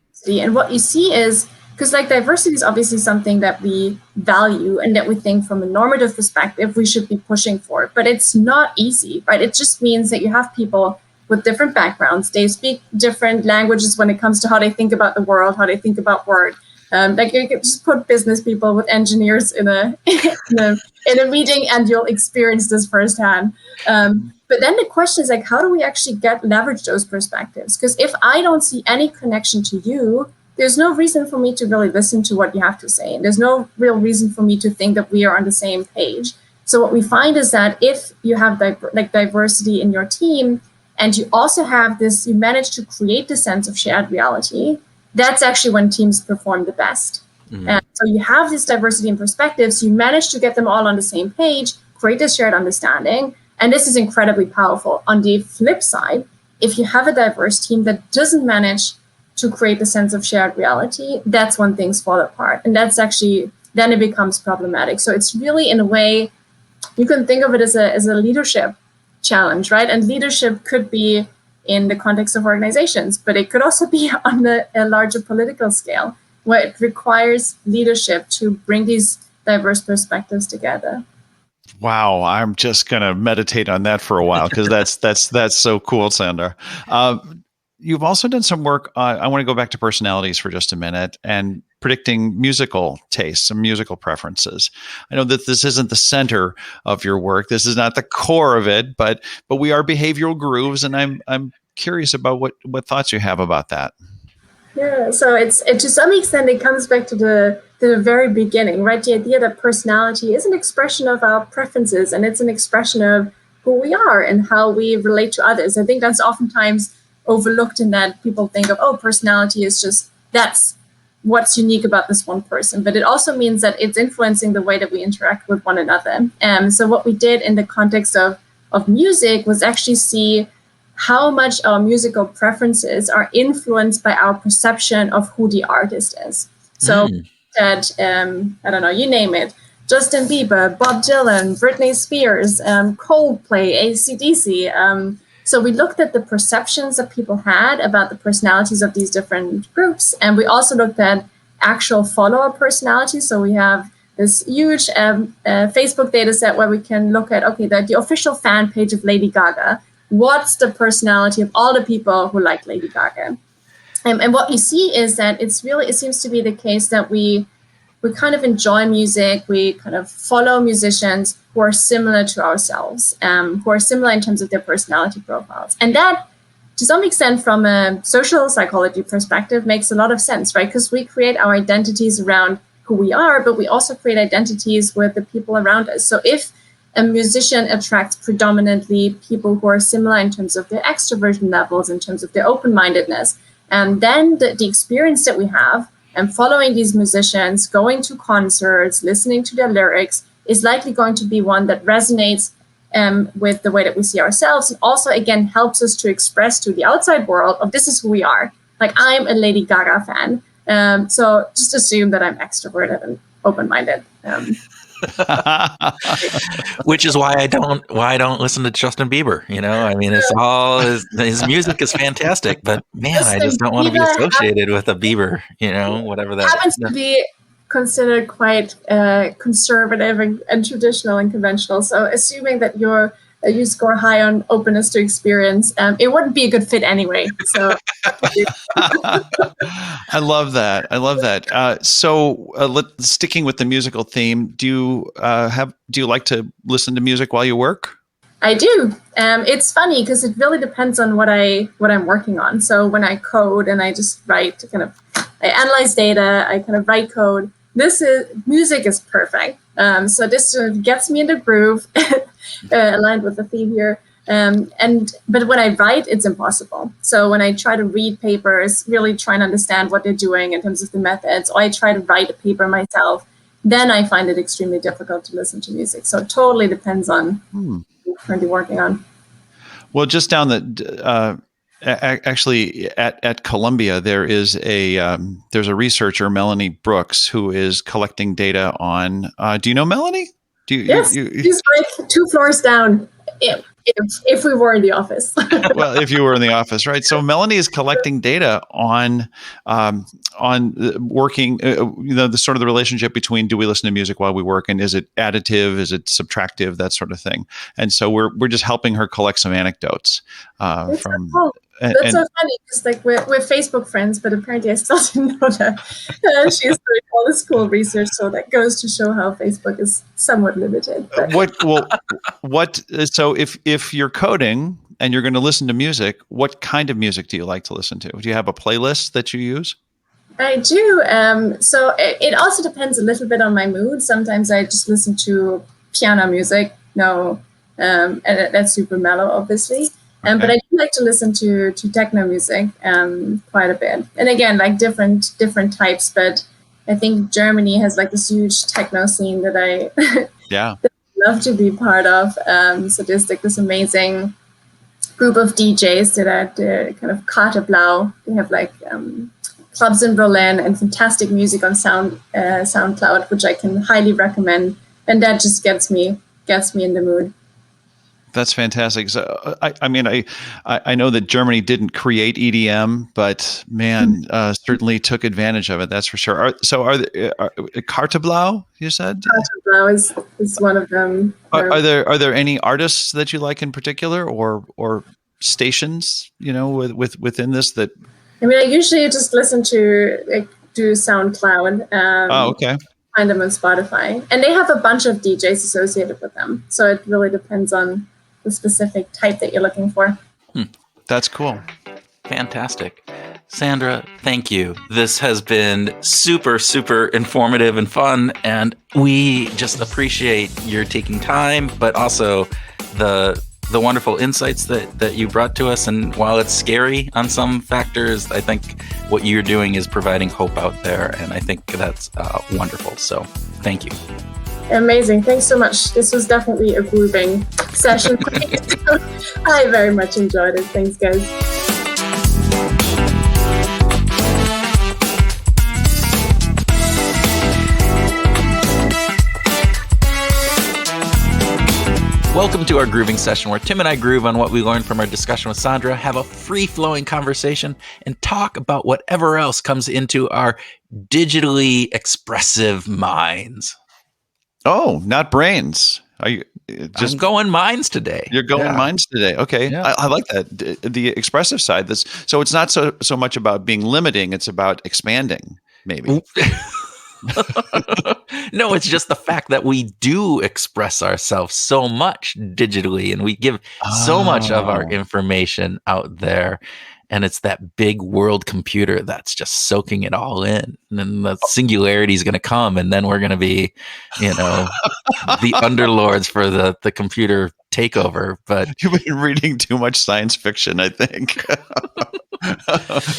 what you see is, because like diversity is obviously something that we value and that we think from a normative perspective we should be pushing for, but it's not easy, right? It just means that you have people with different backgrounds. They speak different languages when it comes to how they think about the world, how they think about work. Like you could just put business people with engineers in a in a meeting and you'll experience this firsthand. But then the question is like, how do we actually leverage those perspectives? Because if I don't see any connection to you, there's no reason for me to really listen to what you have to say. And there's no real reason for me to think that we are on the same page. So what we find is that if you have diversity in your team, and you also have this, you manage to create the sense of shared reality, that's actually when teams perform the best. And so you have this diversity in perspectives, you manage to get them all on the same page, create this shared understanding, and this is incredibly powerful. On the flip side, if you have a diverse team that doesn't manage to create the sense of shared reality, that's when things fall apart. And that's actually, then it becomes problematic. So it's really, in a way, you can think of it as a leadership challenge, right? And leadership could be in the context of organizations, but it could also be on a larger political scale, where it requires leadership to bring these diverse perspectives together. Wow, I'm just going to meditate on that for a while, because that's so cool, Sandra. You've also done some work. I want to go back to personalities for just a minute and predicting musical tastes and musical preferences. I know that this isn't the center of your work. This is not the core of it, but we are behavioral grooves, and I'm curious about what thoughts you have about that. Yeah, so it to some extent it comes back to the very beginning, right? The idea that personality is an expression of our preferences, and it's an expression of who we are and how we relate to others. I think that's oftentimes overlooked in that people think of, oh, personality is just, that's what's unique about this one person. But it also means that it's influencing the way that we interact with one another. So what we did in the context of music was actually see how much our musical preferences are influenced by our perception of who the artist is. So that, I don't know, you name it, Justin Bieber, Bob Dylan, Britney Spears, Coldplay, AC/DC. So we looked at the perceptions that people had about the personalities of these different groups. And we also looked at actual follower personalities. So we have this huge Facebook data set where we can look at, okay, the official fan page of Lady Gaga. What's the personality of all the people who like Lady Gaga? And what you see is that it seems to be the case that we kind of enjoy music, we kind of follow musicians who are similar to ourselves, who are similar in terms of their personality profiles. And that, to some extent, from a social psychology perspective, makes a lot of sense, right? Because we create our identities around who we are, but we also create identities with the people around us. So if a musician attracts predominantly people who are similar in terms of their extroversion levels, in terms of their open-mindedness, and then the experience that we have and following these musicians, going to concerts, listening to their lyrics, is likely going to be one that resonates with the way that we see ourselves, and also, again, helps us to express to the outside world of this is who we are. Like, I'm a Lady Gaga fan, so just assume that I'm extroverted and open-minded. Which is why I don't listen to Justin Bieber. You know, I mean, it's all his music is fantastic, but man, I just don't want to be associated with a Bieber. You know, whatever that happens to be considered quite conservative and traditional and conventional. So, assuming that you score high on openness to experience, it wouldn't be a good fit anyway. So, I love that. So, sticking with the musical theme, do you like to listen to music while you work? I do. It's funny because it really depends on what I'm working on. So when I code and I just write, I analyze data, I kind of write code. Music is perfect. So this sort of gets me in the groove, aligned with the theme here. But when I write, it's impossible. So when I try to read papers, really try and understand what they're doing in terms of the methods, or I try to write a paper myself, then I find it extremely difficult to listen to music. So it totally depends on what you're currently working on. Well, just down the actually at Columbia, there's a researcher, Melanie Brooks, who is collecting data on. Do you know Melanie? Yes, she's like 2 floors down. If we were in the office. Well, if you were in the office, right? So Melanie is collecting data on working, the sort of the relationship between, do we listen to music while we work, and is it additive, is it subtractive, that sort of thing. And so we're just helping her collect some anecdotes from. So cool. That's so funny because like we're Facebook friends, but apparently I still didn't know that she's doing all this cool research. So that goes to show how Facebook is somewhat limited. So if you're coding and you're going to listen to music, what kind of music do you like to listen to? Do you have a playlist that you use? I do. So it also depends a little bit on my mood. Sometimes I just listen to piano music. And that's super mellow, obviously. Okay. But I do like to listen to techno music quite a bit. And again, like different types. But I think Germany has like this huge techno scene that I love to be part of. So there's like this amazing group of DJs that are the kind of Karte Blau. They have like clubs in Berlin and fantastic music on SoundCloud, which I can highly recommend. And that just gets me in the mood. That's fantastic. So, I mean, I know that Germany didn't create EDM, but man, certainly took advantage of it. That's for sure. Are Karte Blau, you said? Karte Blau is one of them. Are there any artists that you like in particular, or stations, within this that? I mean, I usually just listen to do SoundCloud. Okay. Find them on Spotify, and they have a bunch of DJs associated with them. So it really depends on the specific type that you're looking for. That's cool. Fantastic. Sandra, thank you. This has been super, super informative and fun, and we just appreciate your taking time, but also the wonderful insights that you brought to us. And while it's scary on some factors, I think what you're doing is providing hope out there, and I think that's wonderful. So thank you. Amazing. Thanks so much. This was definitely a grooving session. I very much enjoyed it. Thanks, guys. Welcome to our grooving session, where Tim and I groove on what we learned from our discussion with Sandra, have a free-flowing conversation, and talk about whatever else comes into our digitally expressive minds. Oh, not brains. Are you I'm going minds today? You're going minds today. Okay. Yeah. I like that. The expressive side. So it's not so much about being limiting. It's about expanding, maybe. No, it's just the fact that we do express ourselves so much digitally, and we give so much of our information out there. And it's that big world computer that's just soaking it all in. And then the singularity is going to come, and then we're going to be, the underlords for the computer takeover. But you've been reading too much science fiction, I think.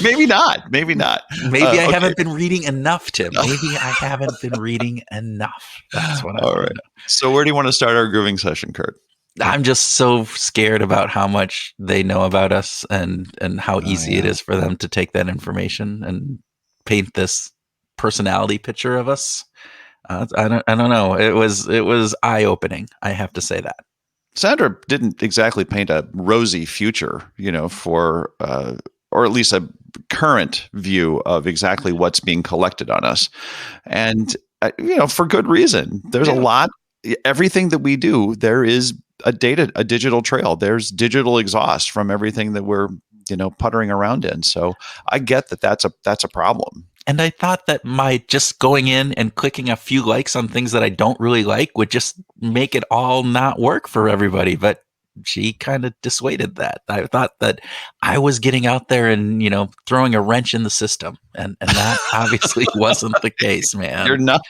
Maybe not. Maybe I haven't been reading enough, Tim. Maybe I haven't been reading enough. That's what all right. So where do you want to start our grooving session, Kurt? I'm just so scared about how much they know about us and how easy it is for them to take that information and paint this personality picture of us. I don't know. It was eye-opening. I have to say that. Sandra didn't exactly paint a rosy future, for or at least a current view of exactly what's being collected on us, and for good reason. There's a lot. Everything that we do, there is a digital trail. There's digital exhaust from everything that we're, puttering around in. So I get that that's a problem. And I thought that my just going in and clicking a few likes on things that I don't really like would just make it all not work for everybody. But she kind of dissuaded that. I thought that I was getting out there and, throwing a wrench in the system. And that obviously wasn't the case, man. You're not.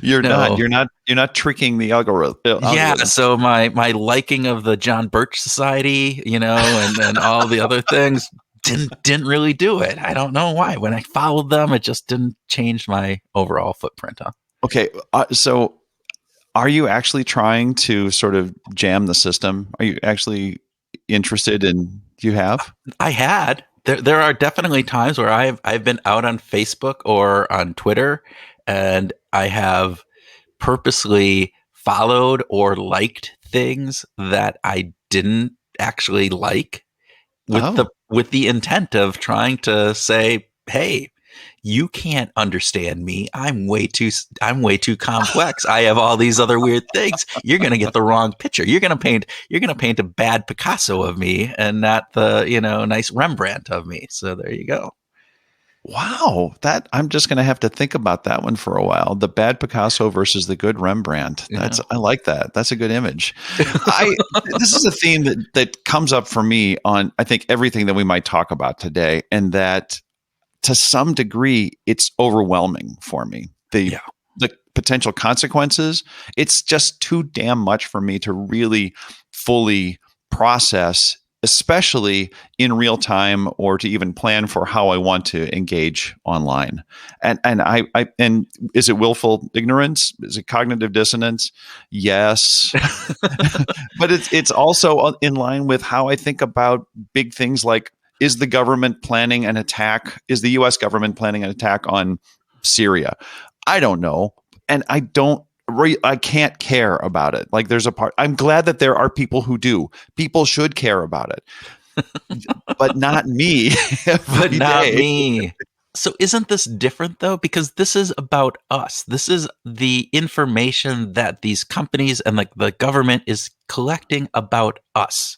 You're not. You're not tricking the algorithm. Yeah, so my liking of the John Birch Society, and all the other things didn't really do it. I don't know why. When I followed them, it just didn't change my overall footprint. Okay, so are you actually trying to sort of jam the system? Are you actually interested in? You have? I had. There are definitely times where I've been out on Facebook or on Twitter, and I have purposely followed or liked things that I didn't actually like with the intent of trying to say, hey, you can't understand me. I'm way too complex. I have all these other weird things. You're going to get the wrong picture. You're going to paint a bad Picasso of me and not the, nice Rembrandt of me. So there you go. Wow, I'm just going to have to think about that one for a while. The bad Picasso versus the good Rembrandt. I like that. That's a good image. This is a theme that comes up for me on, I think, everything that we might talk about today, and that to some degree, it's overwhelming for me. The potential consequences, it's just too damn much for me to really fully process, especially in real time, or to even plan for how I want to engage online. And is it willful ignorance? Is it cognitive dissonance? Yes. But it's also in line with how I think about big things like, is the government planning an attack? Is the U.S. government planning an attack on Syria? I don't know. And I can't care about it. Like, there's a part, I'm glad that there are people who do. People should care about it, but not me. But not me. So isn't this different though? Because this is about us. This is the information that these companies and like the government is collecting about us,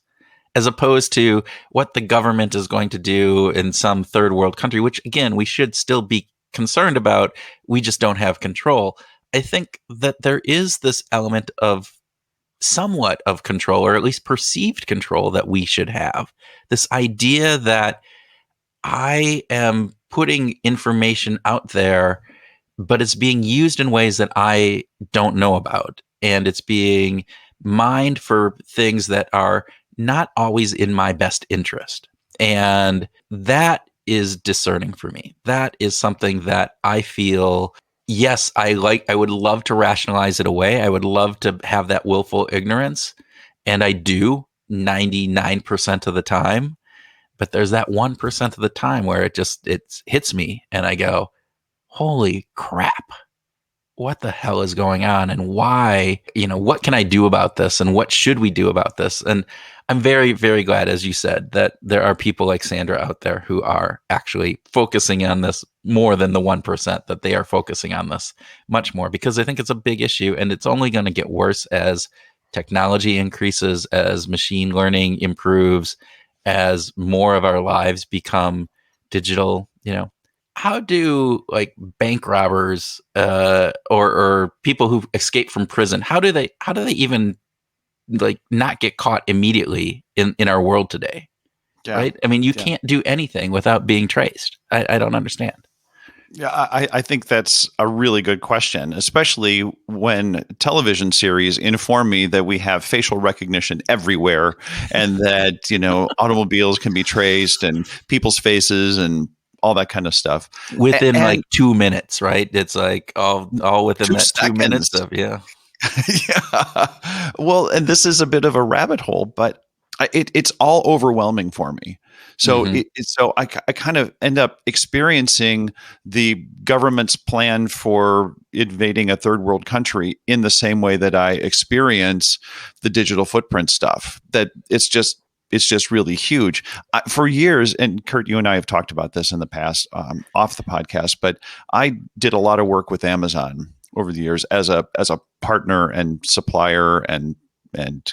as opposed to what the government is going to do in some third world country, which again, we should still be concerned about. We just don't have control. I think that there is this element of somewhat of control, or at least perceived control, that we should have. This idea that I am putting information out there, but it's being used in ways that I don't know about. And it's being mined for things that are not always in my best interest. And that is discerning for me. That is something that I feel, yes, I would love to rationalize it away. I would love to have that willful ignorance. And I do 99% of the time. But there's that 1% of the time where it hits me and I go, holy crap. What the hell is going on, and why, what can I do about this, and what should we do about this? And I'm very, very glad, as you said, that there are people like Sandra out there who are actually focusing on this more than the 1%, that they are focusing on this much more, because I think it's a big issue, and it's only going to get worse as technology increases, as machine learning improves, as more of our lives become digital. How do like bank robbers or people who escape from prison, how do they even like not get caught immediately in our world today? Yeah. Right? I mean, you can't do anything without being traced. I don't understand. Yeah, I think that's a really good question, especially when television series inform me that we have facial recognition everywhere, and that, automobiles can be traced and people's faces and all that kind of stuff within like 2 minutes, right? It's like all within that seconds. 2 minutes of yeah. Well, and this is a bit of a rabbit hole, but it's all overwhelming for me. So I kind of end up experiencing the government's plan for invading a third world country in the same way that I experience the digital footprint stuff. That it's just really huge. For years, and Kurt, you and I have talked about this in the past off the podcast, but I did a lot of work with Amazon over the years as a partner and supplier and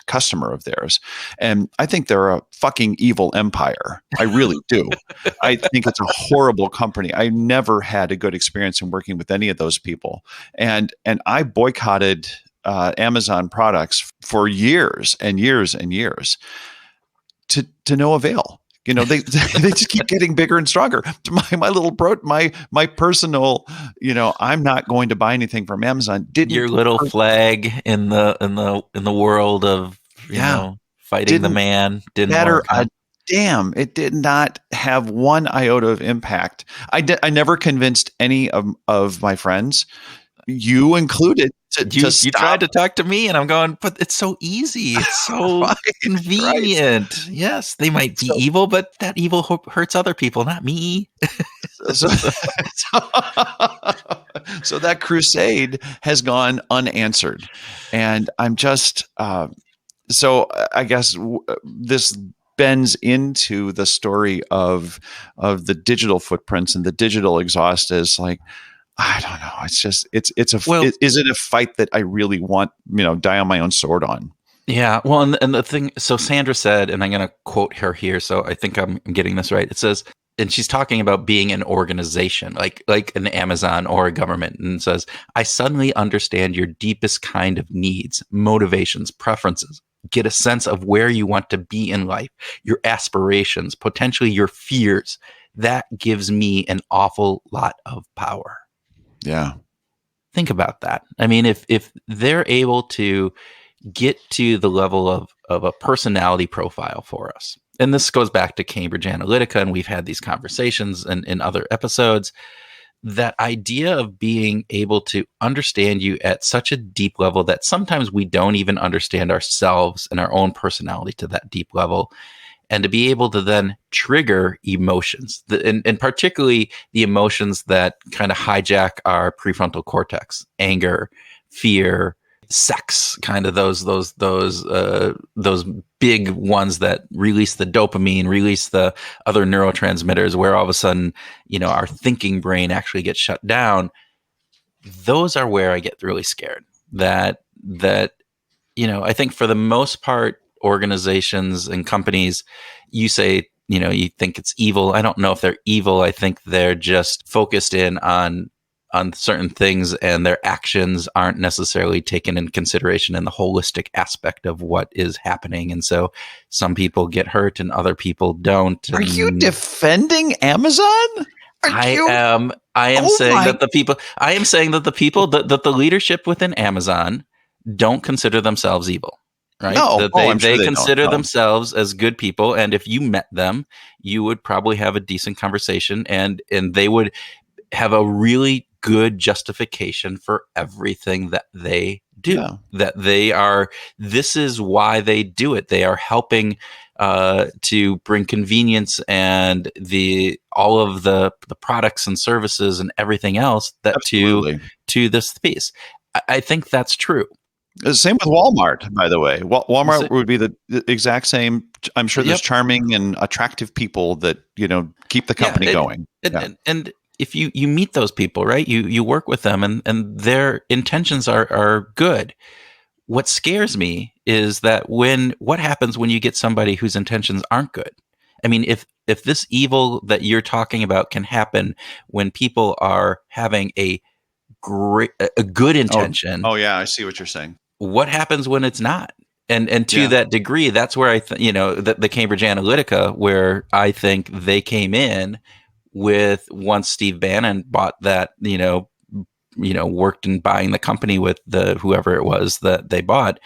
customer of theirs. And I think they're a fucking evil empire. I really do. I think it's a horrible company. I never had a good experience in working with any of those people. And I boycotted Amazon products for years and years and years to no avail. They they just keep getting bigger and stronger. My little my personal, I'm not going to buy anything from Amazon. Your little flag in the world of fighting the man didn't matter work. A damn. It did not have one iota of impact. I never convinced any of my friends, you included, to stop. You tried to talk to me, and I'm going, but it's so easy. It's so convenient. Right. Yes, they might be evil, but that evil hurts other people, not me. So that crusade has gone unanswered. And I'm just, so I guess this bends into the story of the digital footprints and the digital exhaust is like, I don't know. It's just, is it a fight that I really want, die on my own sword on? Yeah. Well, and the thing, so Sandra said, and I'm going to quote her here, so I think I'm getting this right. It says, and she's talking about being an organization, like an Amazon or a government, and says, I suddenly understand your deepest kind of needs, motivations, preferences, get a sense of where you want to be in life, your aspirations, potentially your fears. That gives me an awful lot of power. Yeah. Think about that. I mean, if they're able to get to the level of a personality profile for us, and this goes back to Cambridge Analytica, and we've had these conversations in other episodes, that idea of being able to understand you at such a deep level that sometimes we don't even understand ourselves and our own personality to that deep level, and to be able to then trigger emotions, and particularly the emotions that kind of hijack our prefrontal cortex, anger, fear, sex, kind of those big ones that release the dopamine, release the other neurotransmitters, where all of a sudden, our thinking brain actually gets shut down. Those are where I get really scared. That I think for the most part, organizations and companies, you say, you think it's evil. I don't know if they're evil. I think they're just focused in on certain things, and their actions aren't necessarily taken in consideration in the holistic aspect of what is happening. And so some people get hurt and other people don't. Are you defending Amazon? I am saying that the leadership within Amazon don't consider themselves evil. Right? No, they consider themselves as good people, and if you met them, you would probably have a decent conversation, and they would have a really good justification for everything that they do. Yeah. That this is why they do it. They are helping to bring convenience and all of the products and services and everything else that to this piece. I think that's true. Same with Walmart, by the way. Walmart would be the exact same. I'm sure there's charming and attractive people that, keep the company going. And if you meet those people, right, you work with them and their intentions are good. What scares me is that what happens when you get somebody whose intentions aren't good? I mean, if this evil that you're talking about can happen when people are having a good intention. Oh yeah, I see what you're saying. What happens when it's not? And to that degree, that's where the Cambridge Analytica, where I think they came in with, once Steve Bannon bought that, worked in buying the company with whoever it was that they bought,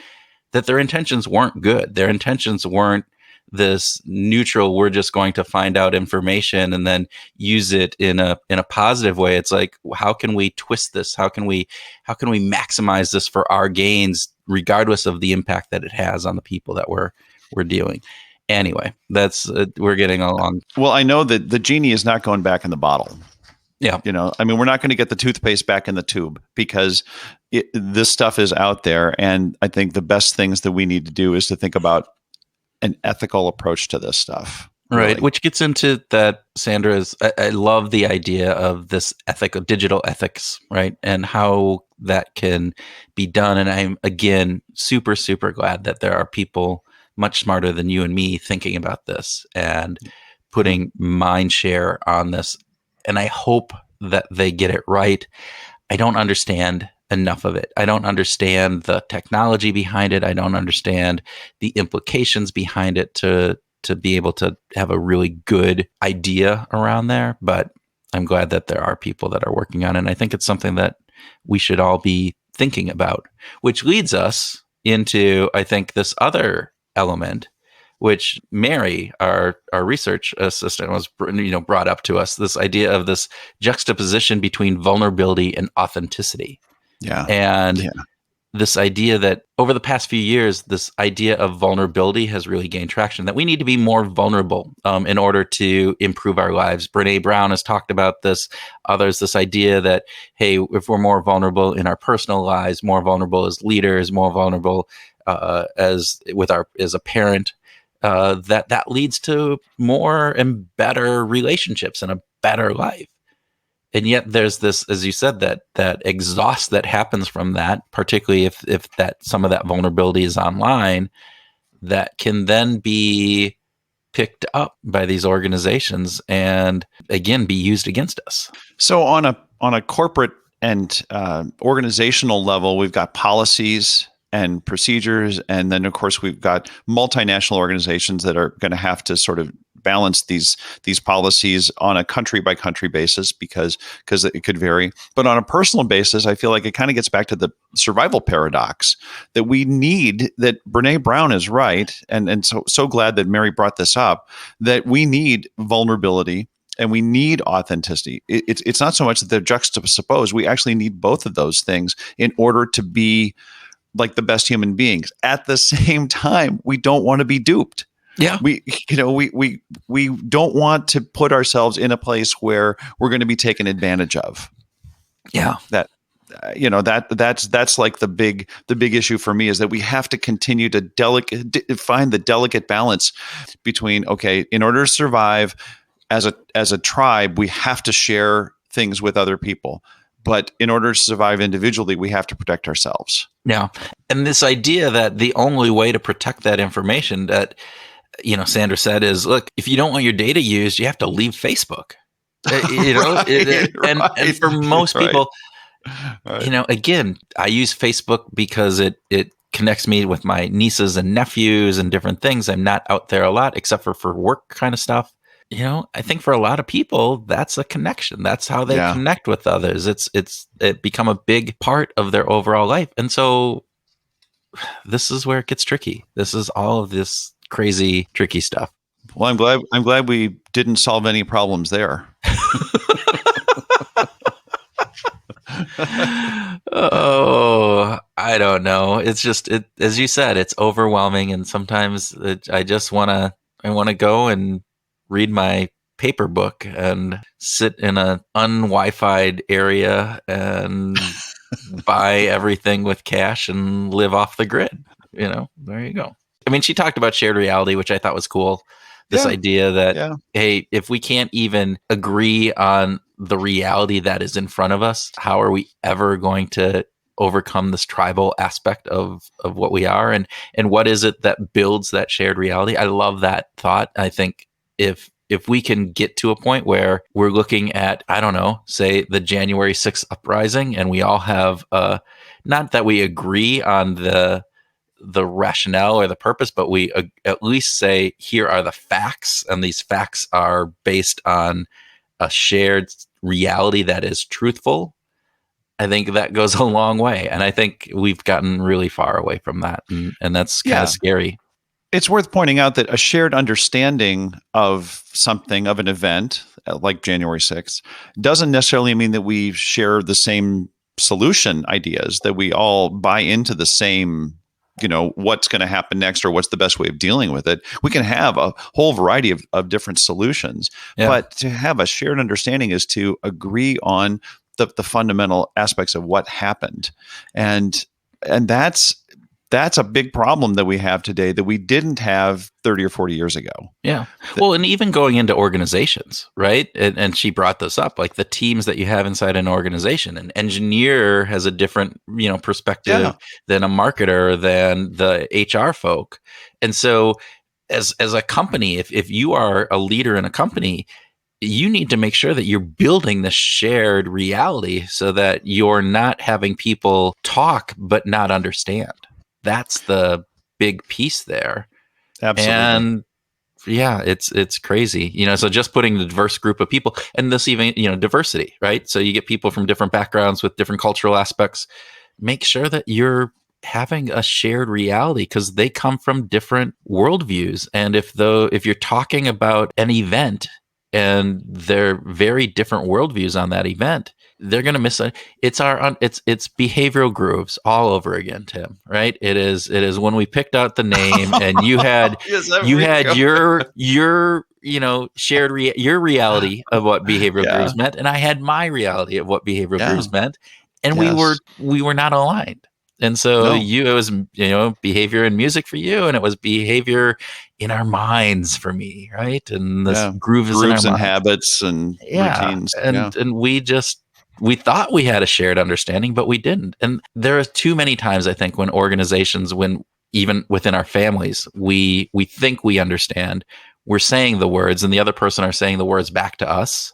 that their intentions weren't good. Their intentions weren't this neutral, we're just going to find out information and then use it in a positive way. It's like, how can we twist this? How can we maximize this for our gains, regardless of the impact that it has on the people that we're dealing? Anyway, that's we're getting along. Well, I know that the genie is not going back in the bottle. Yeah. I mean, we're not going to get the toothpaste back in the tube, because this stuff is out there. And I think the best things that we need to do is to think about an ethical approach to this stuff. Really. Right. Which gets into that, Sandra's, I love the idea of this digital ethics, right? And how that can be done. And I'm, again, super, super glad that there are people much smarter than you and me thinking about this and putting mind share on this. And I hope that they get it right. I don't understand enough of it. I don't understand the technology behind it. I don't understand the implications behind it to to be able to have a really good idea around there. But I'm glad that there are people that are working on it. And I think it's something that we should all be thinking about, which leads us into, I think, this other element, which Mary, our research assistant, was brought up to us, this idea of this juxtaposition between vulnerability and authenticity. Yeah. And this idea that over the past few years, this idea of vulnerability has really gained traction, that we need to be more vulnerable in order to improve our lives. Brene Brown has talked about this. Others, this idea that, hey, if we're more vulnerable in our personal lives, more vulnerable as leaders, more vulnerable as a parent, that leads to more and better relationships and a better life. And yet there's this, as you said, that exhaust that happens from that, particularly if that some of that vulnerability is online, that can then be picked up by these organizations and again be used against us. So on a corporate and organizational level, we've got policies and procedures, and then of course we've got multinational organizations that are going to have to sort of balance these policies on a country by country basis because it could vary. But on a personal basis, I feel like it kind of gets back to the survival paradox that we need, that Brene Brown is right, and so glad that Mary brought this up, that we need vulnerability and we need authenticity. It's not so much that they're juxtaposed. We actually need both of those things in order to be like the best human beings. At the same time, we don't want to be duped. Yeah. We don't want to put ourselves in a place where we're going to be taken advantage of. Yeah. That's like the big issue for me, is that we have to continue to find the delicate balance between, okay, in order to survive as a tribe, we have to share things with other people. But in order to survive individually, we have to protect ourselves. Yeah. And this idea that the only way to protect that information that, Sandra said is, look, if you don't want your data used, you have to leave Facebook. And for most people, again, I use Facebook because it connects me with my nieces and nephews and different things. I'm not out there a lot except for work kind of stuff. I think for a lot of people, that's a connection. That's how they connect with others. It become a big part of their overall life. And so this is where it gets tricky. This is all of this crazy, tricky stuff. Well, I'm glad we didn't solve any problems there. Oh, I don't know. It's just, as you said, it's overwhelming. And sometimes I just want to go and read my paper book and sit in an un-Wi-Fi'd area and buy everything with cash and live off the grid. There you go. I mean, she talked about shared reality, which I thought was cool. This idea that, hey, if we can't even agree on the reality that is in front of us, how are we ever going to overcome this tribal aspect of what we are? And what is it that builds that shared reality? I love that thought. I think if we can get to a point where we're looking at, I don't know, say the January 6th uprising, and we all have, not that we agree on the rationale or the purpose, but we at least say, here are the facts, and these facts are based on a shared reality that is truthful. I think that goes a long way. And I think we've gotten really far away from that. And that's kind of scary. It's worth pointing out that a shared understanding of something, of an event like January 6th, doesn't necessarily mean that we share the same solution ideas, that we all buy into the same, what's going to happen next or what's the best way of dealing with it. We can have a whole variety of different solutions, but to have a shared understanding is to agree on the fundamental aspects of what happened. And that's a big problem that we have today that we didn't have 30 or 40 years ago. Yeah. Well, and even going into organizations, right? And she brought this up, like the teams that you have inside an organization. An engineer has a different, perspective than a marketer, than the HR folk. And so as a company, if you are a leader in a company, you need to make sure that you're building the shared reality so that you're not having people talk but not understand. That's the big piece there. Absolutely. And Yeah, it's crazy. So just putting the diverse group of people, and this even, diversity, right? So you get people from different backgrounds with different cultural aspects. Make sure that you're having a shared reality, because they come from different worldviews. And if you're talking about an event and they're very different worldviews on that event, they're going to miss it. It's behavioral grooves all over again, Tim, right? It is when we picked out the name and you had your shared your reality of what behavioral grooves meant, and I had my reality of what behavioral grooves meant, and we were not aligned. And so it was, behavior in music for you, and it was behavior in our minds for me, right? And this grooves in our and minds. Habits and routines. And we thought we had a shared understanding, but we didn't. And there are too many times, I think, when organizations, when even within our families, we think we understand, we're saying the words, and the other person are saying the words back to us,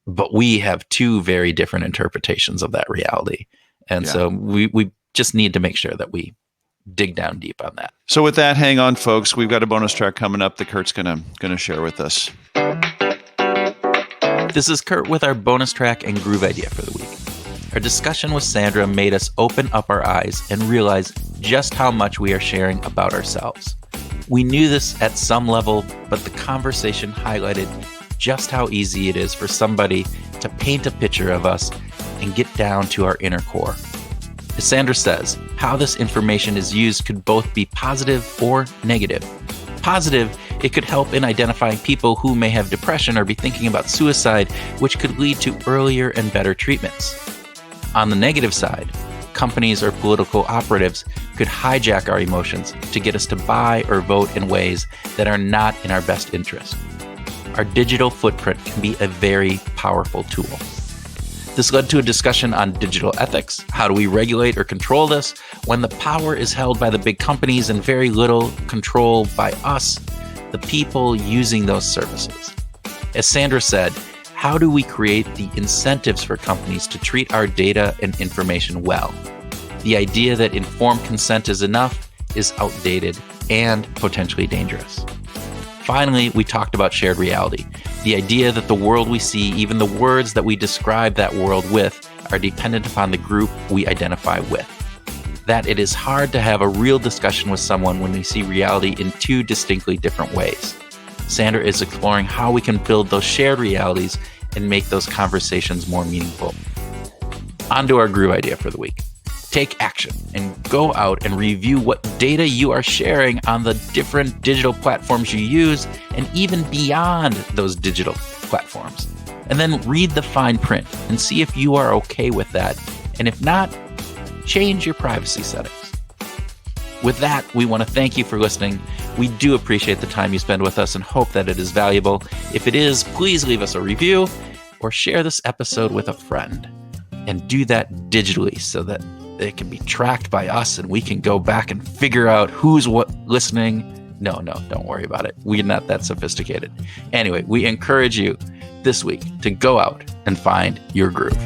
but we have two very different interpretations of that reality. And so we just need to make sure that we dig down deep on that. So with that, hang on, folks. We've got a bonus track coming up that Kurt's gonna share with us. This is Kurt with our bonus track and groove idea for the week. Our discussion with Sandra made us open up our eyes and realize just how much we are sharing about ourselves. We knew this at some level, but the conversation highlighted just how easy it is for somebody to paint a picture of us and get down to our inner core. As Sandra says, how this information is used could both be positive or negative. Positive, it could help in identifying people who may have depression or be thinking about suicide, which could lead to earlier and better treatments. On the negative side, companies or political operatives could hijack our emotions to get us to buy or vote in ways that are not in our best interest. Our digital footprint can be a very powerful tool. This led to a discussion on digital ethics. How do we regulate or control this when the power is held by the big companies and very little control by us, the people using those services? As Sandra said, how do we create the incentives for companies to treat our data and information well? The idea that informed consent is enough is outdated and potentially dangerous. Finally, we talked about shared reality. The idea that the world we see, even the words that we describe that world with, are dependent upon the group we identify with. That it is hard to have a real discussion with someone when we see reality in two distinctly different ways. Sandra is exploring how we can build those shared realities and make those conversations more meaningful. On to our groove idea for the week. Take action and go out and review what data you are sharing on the different digital platforms you use, and even beyond those digital platforms. And then read the fine print and see if you are okay with that. And if not, change your privacy settings. With that, we want to thank you for listening. We do appreciate the time you spend with us and hope that it is valuable. If it is, please leave us a review or share this episode with a friend. And do that digitally so that it can be tracked by us and we can go back and figure out who's listening. No, don't worry about it. We're not that sophisticated. Anyway, we encourage you this week to go out and find your groove.